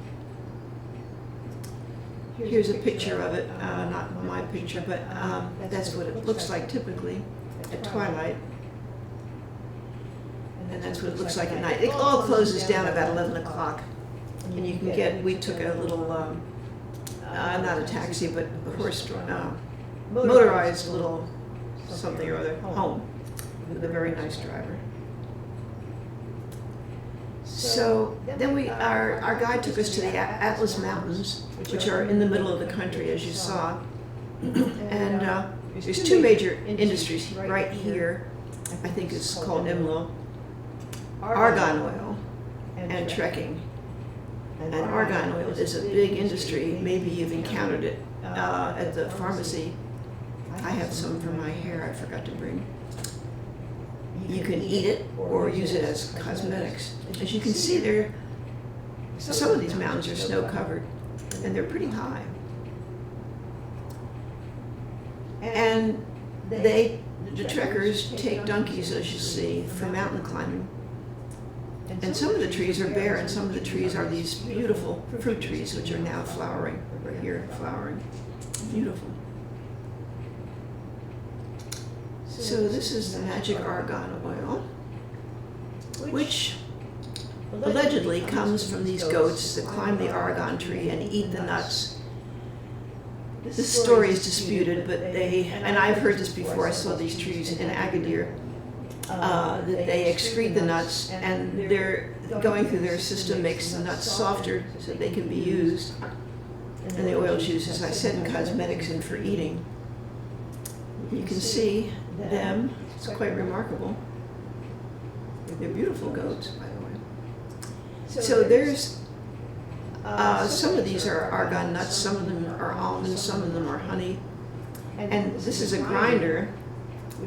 Here's a picture of it. Not my picture, but that's what it looks like typically at twilight. And that's what it looks like at night. It all closes down about 11 o'clock. And you can get, we took a little, not a taxi, but a horse, motorized little something or other home with a very nice driver. So then our guide took us to the Atlas Mountains, which are in the middle of the country, as you saw. And there's two major industries right here. I think it's called Nimlo. Argan oil and trekking. And argan oil is a big industry. Maybe you've encountered it at the pharmacy. I have some for my hair I forgot to bring. You can eat it or use it as cosmetics. As you can see there, some of these mountains are snow covered and they're pretty high. And the trekkers take donkeys, as you see, for mountain climbing. And some of the trees are bare, and some of the trees are these beautiful fruit trees, which are now flowering. Right here, flowering. Beautiful. So this is the magic argan oil, which allegedly comes from these goats that climb the argan tree and eat the nuts. This story is disputed, but and I've heard this before, I saw these trees in Agadir, that they excrete the nuts, and they're going through their system makes the nuts softer so they can be used. And the oil is used, as I said, in cosmetics and for eating. You can see them. It's quite remarkable. They're beautiful goats, by the way. So there's some of these are argan nuts, some of them are almonds, some of them are honey. And this is a grinder,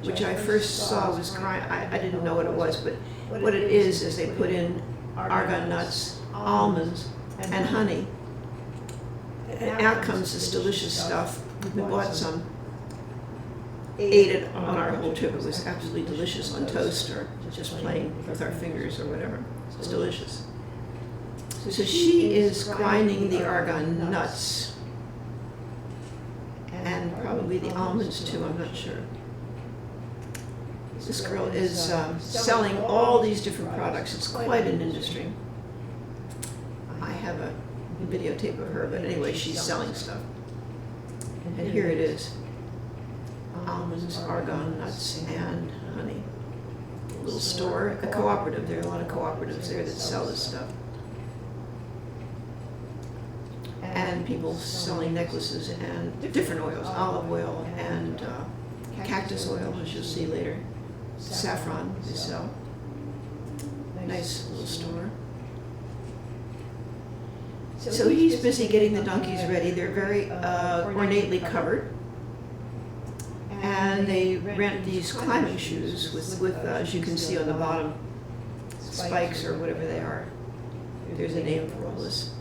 which I first saw was I didn't know what it was, but what it is they put in argan nuts, almonds, and honey. And out comes this delicious stuff. We bought some, ate it on our whole trip. It was absolutely delicious on toast or just plain with our fingers or whatever. It's delicious. So she is grinding the argan nuts and probably the almonds too, I'm not sure. This girl is selling all these different products. It's quite an industry. I have a videotape of her, but anyway, she's selling stuff. And here it is. Almonds, argan nuts, and honey. A little store, a cooperative. There are a lot of cooperatives there that sell this stuff. And people selling necklaces and different oils, olive oil and cactus oil, as you'll see later. Saffron they sell. Nice little store. So he's busy getting the donkeys ready. They're very ornately covered. And they rent these climbing shoes with as you can see on the bottom, spikes or whatever they are. There's a name for all this.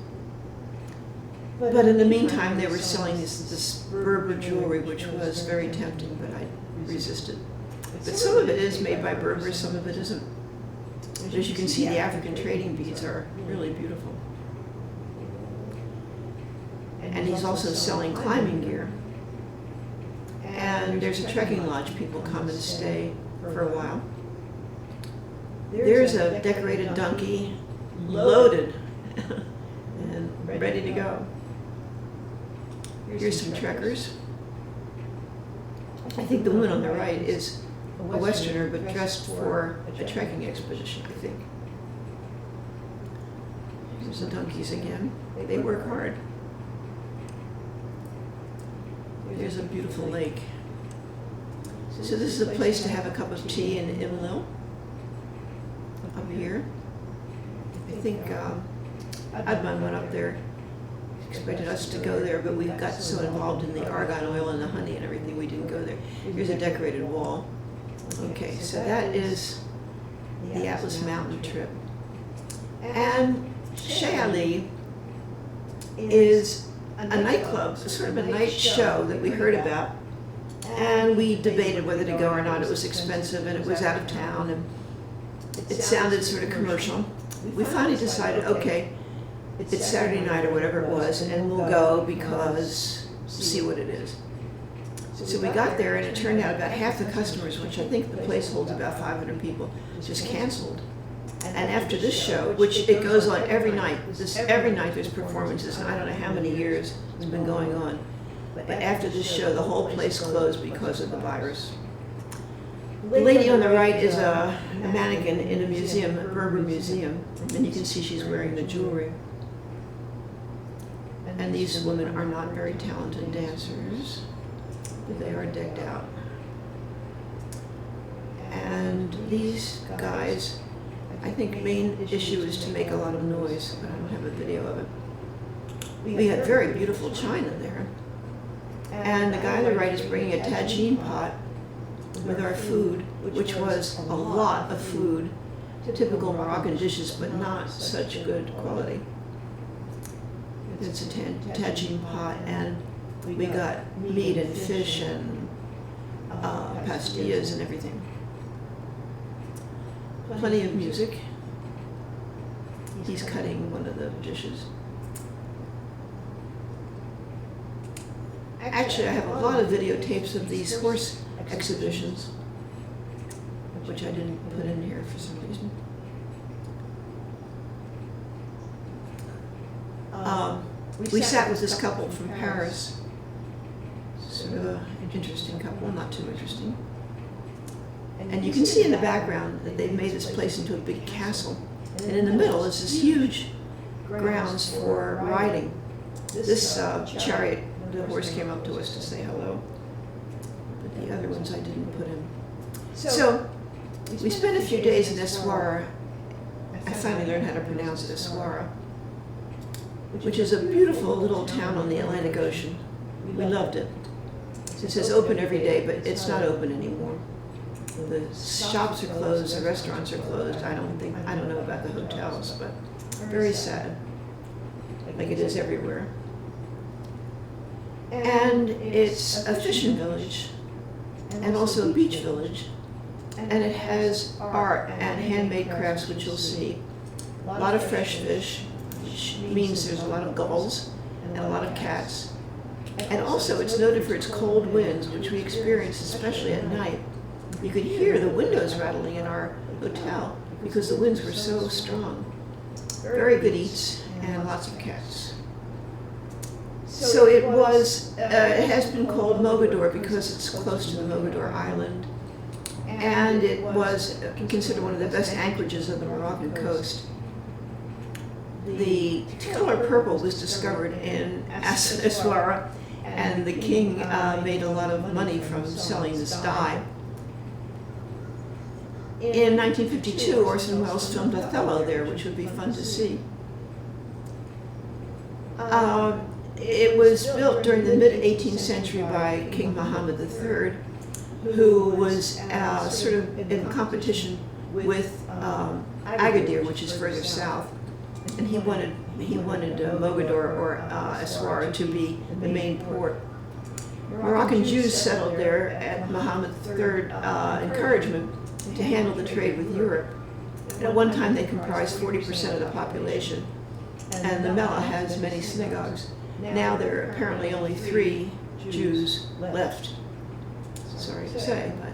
But in the meantime, they were selling this Berber jewelry, which was very tempting, but I resisted. But some of it is made by Berbers, some of it isn't. As you can see, the African trading beads are really beautiful. And he's also selling climbing gear. And there's a trekking lodge. People come and stay for a while. There's a decorated donkey, loaded and ready to go. Here's some trekkers. I think the woman on the right is a Westerner, but dressed for a trekking expedition, I think. Here's the donkeys again. They work hard. There's a beautiful lake. So this is a place to have a cup of tea in Imlil, up here. I think Adman went up there, expected us to go there, but we got so involved in the argan oil and the honey and everything, we didn't go there. Here's a decorated wall. Okay, so that is the Atlas Mountain trip. And Shea Ali is a nightclub, sort of a night show that we heard about. And we debated whether to go or not. It was expensive and it was out of town and it sounded sort of commercial. We finally decided, okay, it's Saturday night or whatever it was, and we'll go because see what it is. So we got there, and it turned out about half the customers, which I think the place holds about 500 people, just canceled. And after this show, which it goes on every night, every night there's performances, and I don't know how many years it's been going on. But after this show, the whole place closed because of the virus. The lady on the right is a mannequin in a museum, a Berber museum, and you can see she's wearing the jewelry. And these women are not very talented dancers, but they are decked out. And these guys, I think main issue is to make a lot of noise, but I don't have a video of it. We had very beautiful china there. And the guy on the right is bringing a tagine pot with our food, which was a lot of food, typical Moroccan dishes, but not such good quality. It's a tagine pot, and we got meat and fish and pastillas and everything. Plenty of music. He's cutting one of the dishes. Actually, I have a lot of videotapes of these horse exhibitions, which I didn't put in here for some reason. We sat with this couple from Paris, sort of an interesting couple, not too interesting. And you can see in the background that they've made this place into a big castle. And in the middle is this huge grounds for riding. This chariot, the horse came up to us to say hello, but the other ones I didn't put in. So we spent a few days in Essaouira. I finally learned how to pronounce it, Essaouira, which is a beautiful little town on the Atlantic Ocean. We loved it. It says open every day, but it's not open anymore. The shops are closed, the restaurants are closed. I don't know about the hotels, but very sad, like it is everywhere. And it's a fishing village and also a beach village. And it has art and handmade crafts, which you'll see. A lot of fresh fish, which means there's a lot of gulls and a lot of cats. And also it's noted for its cold winds, which we experienced especially at night. You could hear the windows rattling in our hotel because the winds were so strong. Very good eats and lots of cats. So it has been called Mogador because it's close to the Mogador Island. And it was considered one of the best anchorages of the Moroccan coast. The color purple was discovered in Essaouira, and the king made a lot of money from selling this dye. In 1952, Orson Welles filmed Othello there, which would be fun to see. It was built during the mid-18th century by King Mohammed III, who was sort of in competition with Agadir, which is further south, and he wanted Mogador or Essaouira to be the main port. Moroccan Jews settled there at Mohammed III's encouragement to handle the trade with Europe. And at one time they comprised 40% of the population, and the Mellah has many synagogues. Now there are apparently only 3 Jews left. Sorry to say, but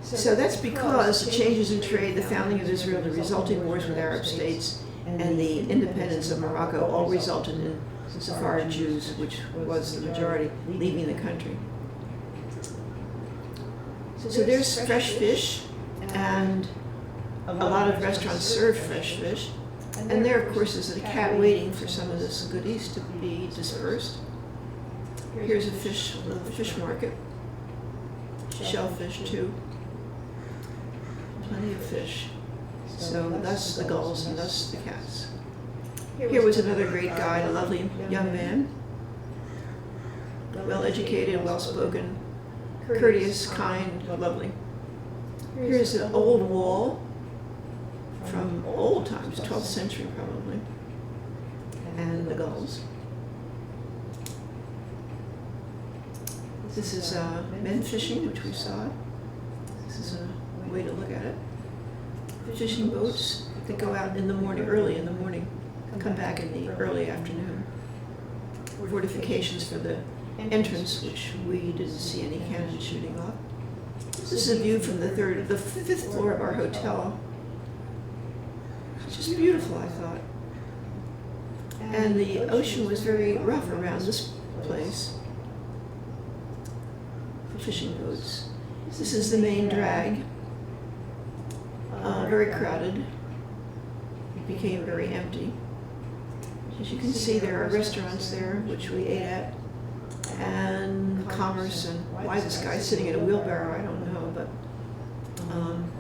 so that's because the changes in trade, the founding of Israel, the resulting wars with Arab states, and the independence of Morocco all resulted in Sephardic Jews, which was the majority, leaving the country. So there's fresh fish, and a lot of restaurants serve fresh fish. And there, of course, is a cat waiting for some of this goodies to be dispersed. Here's a fish market. Shellfish, too. Plenty of fish. So thus the gulls and thus the cats. Here was another great guide, a lovely young man. Well-educated, well-spoken, courteous, kind, lovely. Here's an old wall from old times, 12th century probably, and the gulls. This is men fishing, which we saw. This is a way to look at it. Fishing boats that go out in the morning, early in the morning, come back in the early afternoon. Fortifications for the entrance, which we didn't see any cannon shooting off. This is a view from the fifth floor of our hotel. It's just beautiful, I thought. And the ocean was very rough around this place. Fishing boats. This is the main drag. Very crowded. It became very empty. As you can see, there are restaurants there, which we ate at, and commerce, and why this guy's sitting in a wheelbarrow, I don't know, but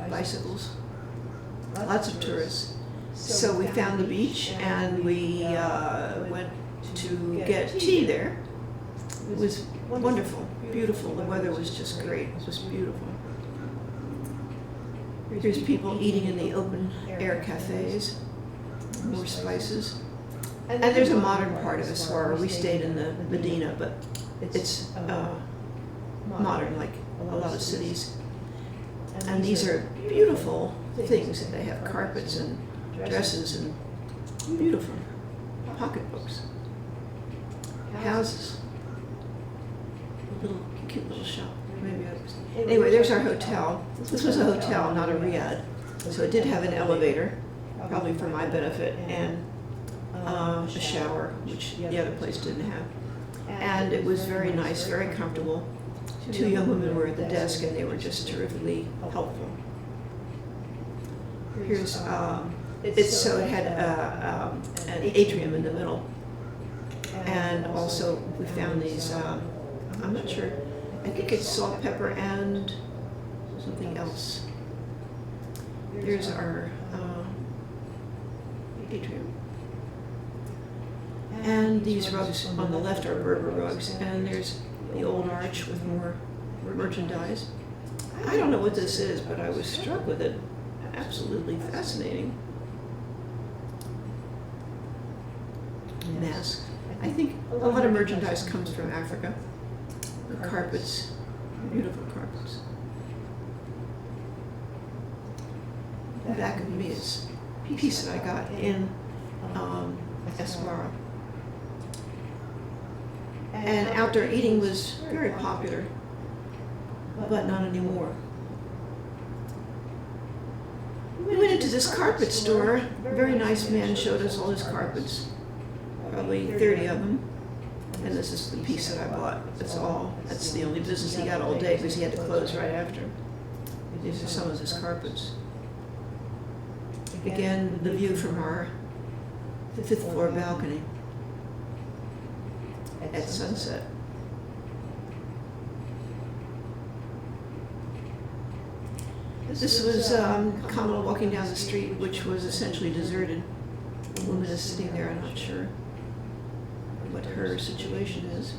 bicycles. Lots of tourists. So we found the beach, and we went to get tea there. It was wonderful, beautiful. The weather was just great. It was beautiful. Here's people eating in the open air cafes, more spices. And there's a modern part of Aswara. We stayed in the Medina, but it's modern, like a lot of cities. And these are beautiful things. They have carpets and dresses and beautiful pocketbooks, houses, cute little shop. Anyway, there's our hotel. This was a hotel, not a riad, so it did have an elevator, probably for my benefit, and a shower, which the other place didn't have. And it was very nice, very comfortable. Two young women were at the desk, and they were just terrifically helpful. Here's it had an atrium in the middle, and also we found these. I'm not sure. I think it's salt, pepper, and something else. There's our atrium. And these rugs on the left are Berber rugs, and there's the old arch with more merchandise. I don't know what this is, but I was struck with it. Absolutely fascinating. Mask. I think a lot of merchandise comes from Africa. The carpets, beautiful carpets. The back of me is a piece that I got in Aswara. And outdoor eating was very popular, but not anymore. We went into this carpet store. A very nice man showed us all his carpets, probably 30 of them. And this is the piece that I bought. That's the only business he got all day because he had to close right after. These are some of his carpets. Again, the view from our 5th floor balcony at sunset. This was Kamala walking down the street, which was essentially deserted. A woman is sitting there, I'm not sure what her situation is.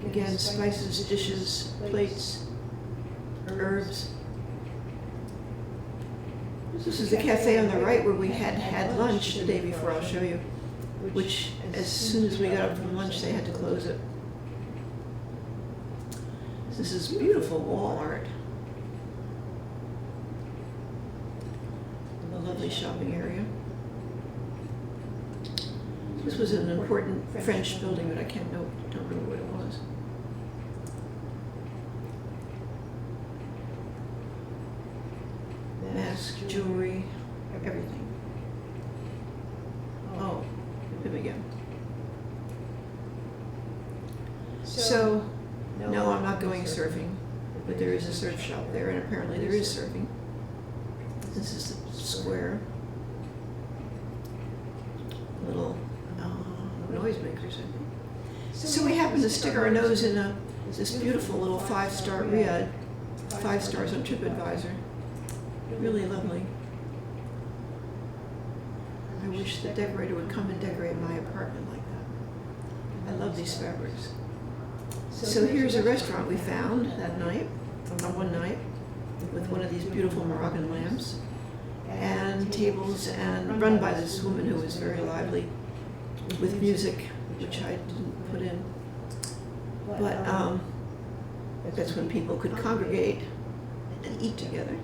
Again, spices, dishes, plates, herbs. This is the cafe on the right where we had lunch the day before, I'll show you, which as soon as we got up from lunch, they had to close it. This is beautiful wall art. A lovely shopping area. This was an important French building, but I don't remember what it was. Mask, jewelry, everything. Oh, him again. So, no, I'm not going surfing. but there is a surf shop there, and apparently there is surfing. This is the square. Little noisemakers, I think. So we happened to stick our nose in this beautiful little 5-star riad, 5 stars on TripAdvisor. Really lovely. I wish the decorator would come and decorate my apartment like that. I love these fabrics. So here's a restaurant we found that night, one night, with one of these beautiful Moroccan lamps, and tables, and run by this woman who was very lively, with music, which I didn't put in. But that's when people could congregate and eat together.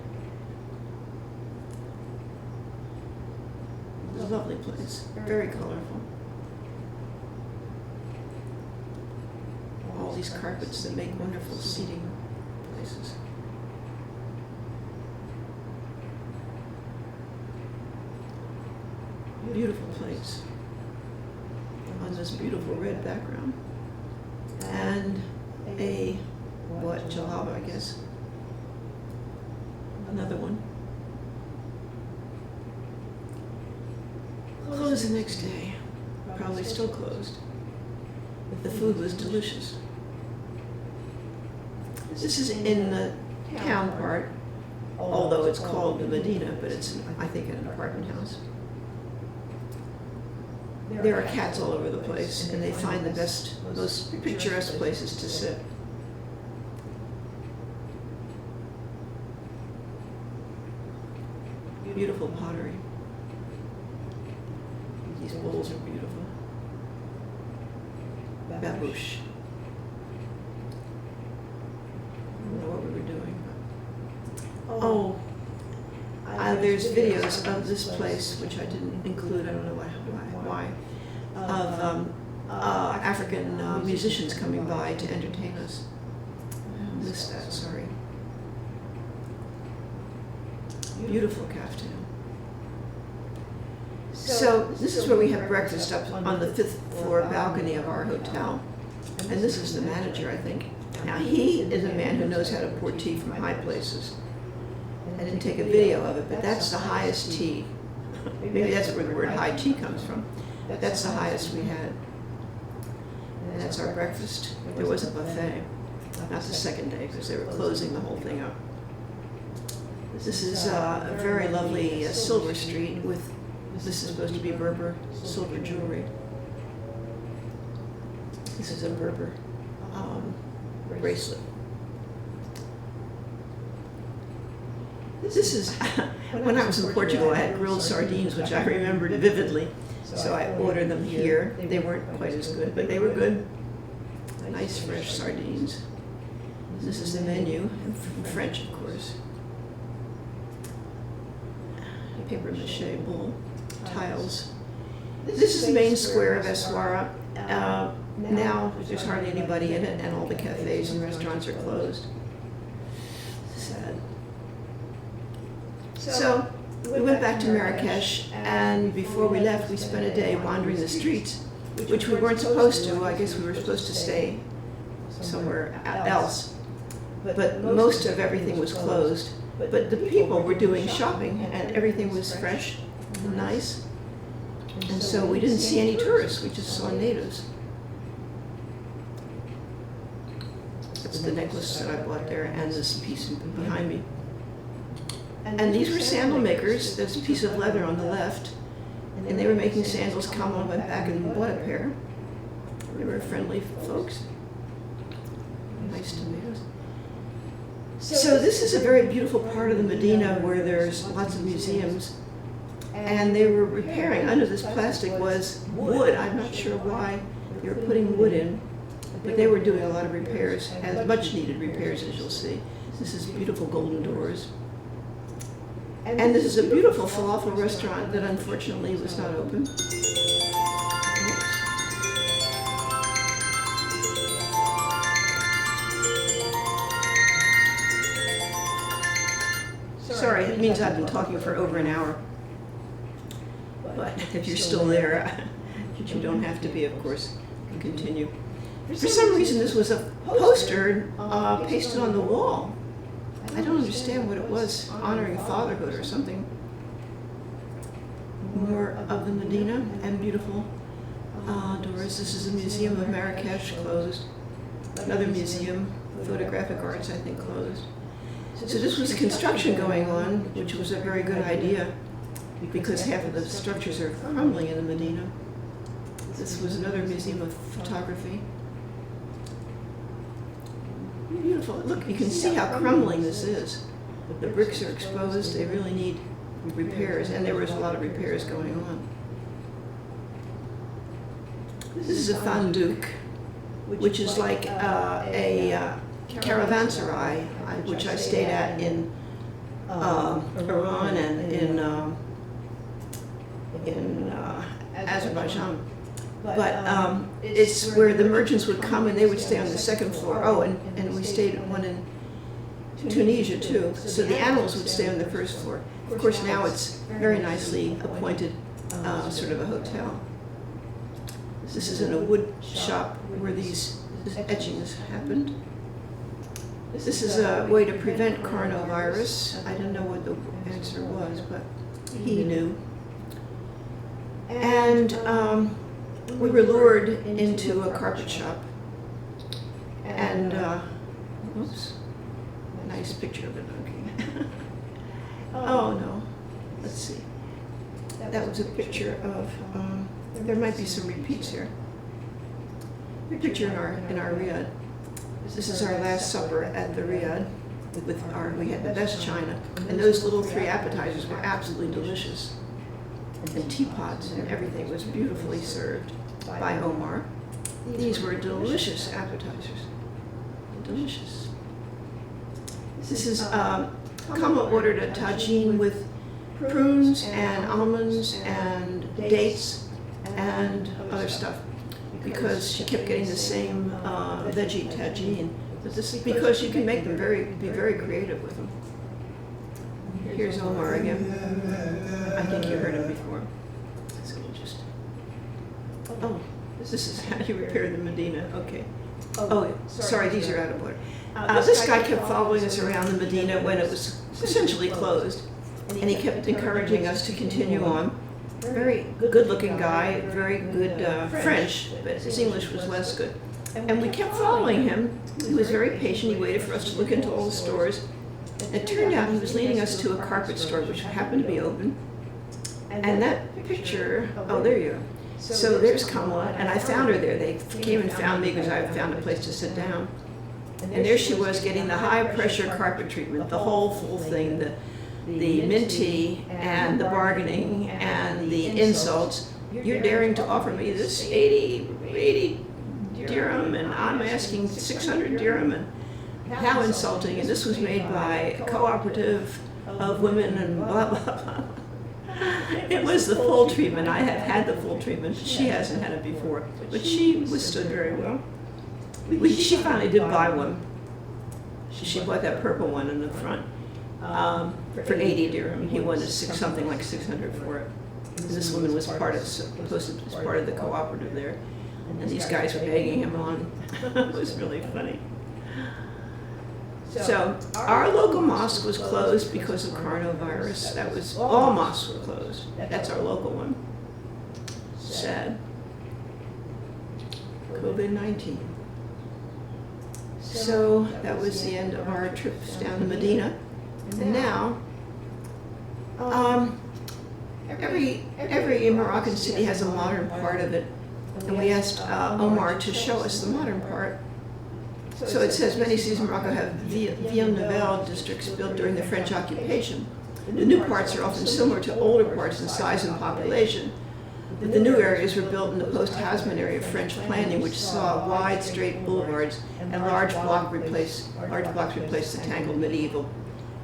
It was a lovely place, very colorful. All these carpets that make wonderful seating places. Beautiful place on this beautiful red background. And what, jalaba, I guess. Another one. Closed the next day. Probably still closed. The food was delicious. This is in the town part, although it's called the Medina, but it's, I think, an apartment house. There are cats all over the place, and they find the best, most picturesque places to sit. Beautiful pottery. These bowls are beautiful. Babouche. I don't know what we were doing. There's videos of this place, which I didn't include, I don't know why, of African musicians coming by to entertain us. I missed that, sorry. Beautiful caftan. So this is where we have breakfast up on the 5th floor balcony of our hotel. And this is the manager, I think. Now he is a man who knows how to pour tea from high places. I didn't take a video of it, but that's the highest tea. Maybe that's where the word high tea comes from. That's the highest we had. And that's our breakfast. There was a buffet. Not the second day, because they were closing the whole thing up. This is a very lovely silver street with, this is supposed to be Berber silver jewelry. This is a Berber bracelet. This is, when I was in Portugal, I had grilled sardines, which I remembered vividly. So I ordered them here. They weren't quite as good, but they were good. Nice fresh sardines. This is the menu, in French, of course. Paper mache bowl, tiles. This is the main square of Essaouira. Now there's hardly anybody in it, and all the cafes and restaurants are closed. Sad. So we went back to Marrakesh, and before we left, we spent a day wandering the streets, which we weren't supposed to. I guess we were supposed to stay somewhere else. But most of everything was closed. But the people were doing shopping, and everything was fresh and nice. And so we didn't see any tourists, we just saw natives. That's the necklace that I bought there, and this piece behind me. And these were sandal makers. There's a piece of leather on the left, and they were making sandals. Kamal went back and bought a pair. They were friendly folks. Nice tomatoes. So this is a very beautiful part of the Medina where there's lots of museums. And they were repairing, under this plastic was wood. I'm not sure why they were putting wood in, but they were doing a lot of repairs, as much needed repairs, as you'll see. This is beautiful golden doors. And this is a beautiful falafel restaurant that unfortunately was not open. Sorry, it means I've been talking for over an hour. But if you're still there, you don't have to be, of course, you can continue. For some reason, this was a poster pasted on the wall. I don't understand what it was, honoring fatherhood or something. More of the Medina and beautiful doors. This is a museum of Marrakesh, closed. Another museum, photographic arts, I think, closed. So this was construction going on, which was a very good idea because half of the structures are crumbling in the Medina. This was another museum of photography. Beautiful. Look, you can see how crumbling this is. The bricks are exposed. They really need repairs, and there was a lot of repairs going on. This is a Fanduk, which is like a caravanserai, which I stayed at in Iran and in Azerbaijan. But it's where the merchants would come and they would stay on the second floor. Oh, and we stayed at one in Tunisia too. So the animals would stay on the first floor. Of course, now it's very nicely appointed, sort of a hotel. This is in a wood shop where these etchings happened. This is a way to prevent coronavirus. I didn't know what the answer was, but he knew. And we were lured into a carpet shop. And, oops, nice picture of a donkey. Oh no, let's see. That was a picture of, there might be some repeats here. A picture in our riad. This is our last supper at the riad. We had the best china, and those little 3 appetizers were absolutely delicious. And teapots and everything was beautifully served by Omar. These were delicious appetizers. Delicious. This is, Kama ordered a tagine with prunes and almonds and dates and other stuff because she kept getting the same veggie tagine. But this is because you can make them be very creative with them. Here's Omar again. I think you heard him before. So we'll just, oh, this is how you repair the Medina. Okay. Oh, sorry, these are out of order. This guy kept following us around the Medina when it was essentially closed, and he kept encouraging us to continue on. Very good-looking guy, very good French, but his English was less good. And we kept following him. He was very patient. He waited for us to look into all the stores. It turned out he was leading us to a carpet store, which happened to be open. And that picture, oh, there you go. So there's Kamala, and I found her there. They came and found me because I found a place to sit down. And there she was getting the high-pressure carpet treatment, the whole full thing, the minty and the bargaining and the insults. You're daring to offer me this 80 dirham, and I'm asking 600 dirham, and how insulting. And this was made by a cooperative of women and blah, blah, blah. It was the full treatment. I have had the full treatment. She hasn't had it before, but she withstood very well. She finally did buy one. She bought that purple one in the front for 80 dirham. He wanted something like 600 for it. And this woman was part of the cooperative there, and these guys were egging him on. It was really funny. So our local mosque was closed because of coronavirus. That was, all mosques were closed. That's our local one. Sad. COVID-19. So that was the end of our trips down to Medina. And now, every Moroccan city has a modern part of it. And we asked Omar to show us the modern part. So it says many cities in Morocco have ville nouvelle districts built during the French occupation. The new parts are often similar to older parts in size and population. But the new areas were built in the post-Haussmann area of French planning, which saw wide, straight boulevards and large blocks replace the tangled medieval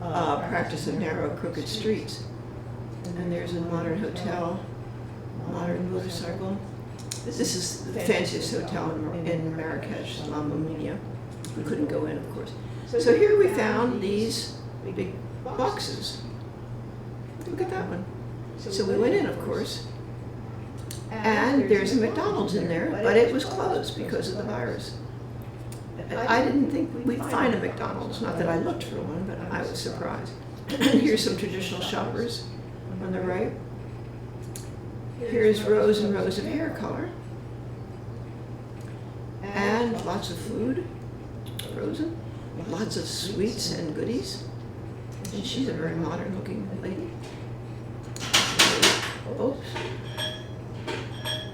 practice of narrow, crooked streets. And there's a modern hotel, modern motorcycle. This is the fanciest hotel in Marrakesh, La Moumia. We couldn't go in, of course. So here we found these big boxes. Look at that one. So we went in, of course. And there's a McDonald's in there, but it was closed because of the virus. I didn't think we'd find a McDonald's, not that I looked for one, but I was surprised. Here's some traditional shoppers on the right. Here's rows and rows of hair color. And lots of food, frozen. Lots of sweets and goodies. And she's a very modern looking lady. Oops.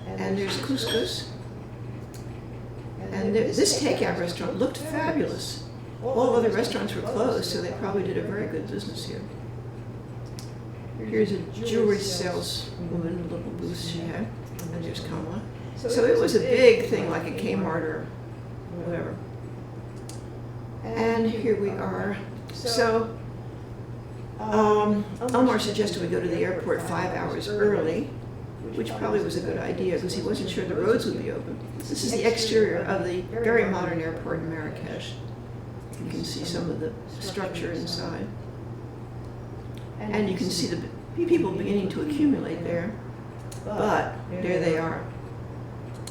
And there's couscous. And this takeout restaurant looked fabulous. All other restaurants were closed, so they probably did a very good business here. Here's a jewelry saleswoman, a little booth she had. And there's Kamala. So it was a big thing, like a Kmart or whatever. And here we are. So Omar suggested we go to the airport 5 hours early, which probably was a good idea because he wasn't sure the roads would be open. This is the exterior of the very modern airport in Marrakesh. You can see some of the structure inside. And you can see the people beginning to accumulate there. But there they are.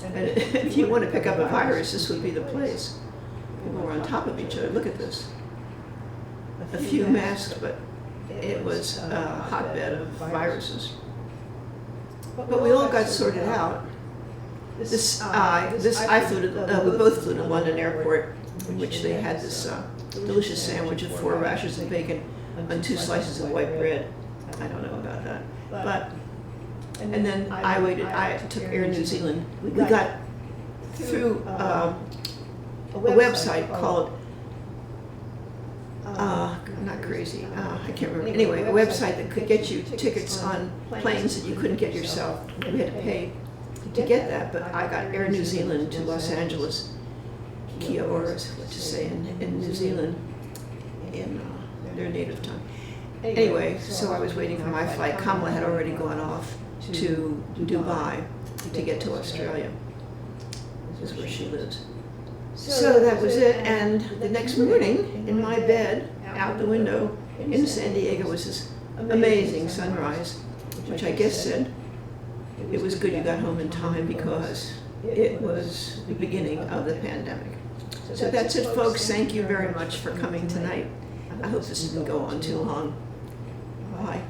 And if you want to pick up a virus, this would be the place. People were on top of each other. Look at this. A few masks, but it was a hotbed of viruses. But we all got sorted out. We both flew to London Airport, in which they had this delicious sandwich of 4 rashers of bacon on 2 slices of white bread. I don't know about that. And then I took Air New Zealand. We got through a website called, not crazy, I can't remember. Anyway, a website that could get you tickets on planes that you couldn't get yourself. We had to pay to get that, but I got Air New Zealand to Los Angeles, Kia ora, what to say in New Zealand, in their native tongue. Anyway, so I was waiting for my flight. Kamala had already gone off to Dubai to get to Australia. This is where she lives. So that was it, and the next morning, in my bed, out the window, in San Diego was this amazing sunrise, which I guess said it was good you got home in time because it was the beginning of the pandemic. So that's it, folks. Thank you very much for coming tonight. I hope this didn't go on too long. Bye.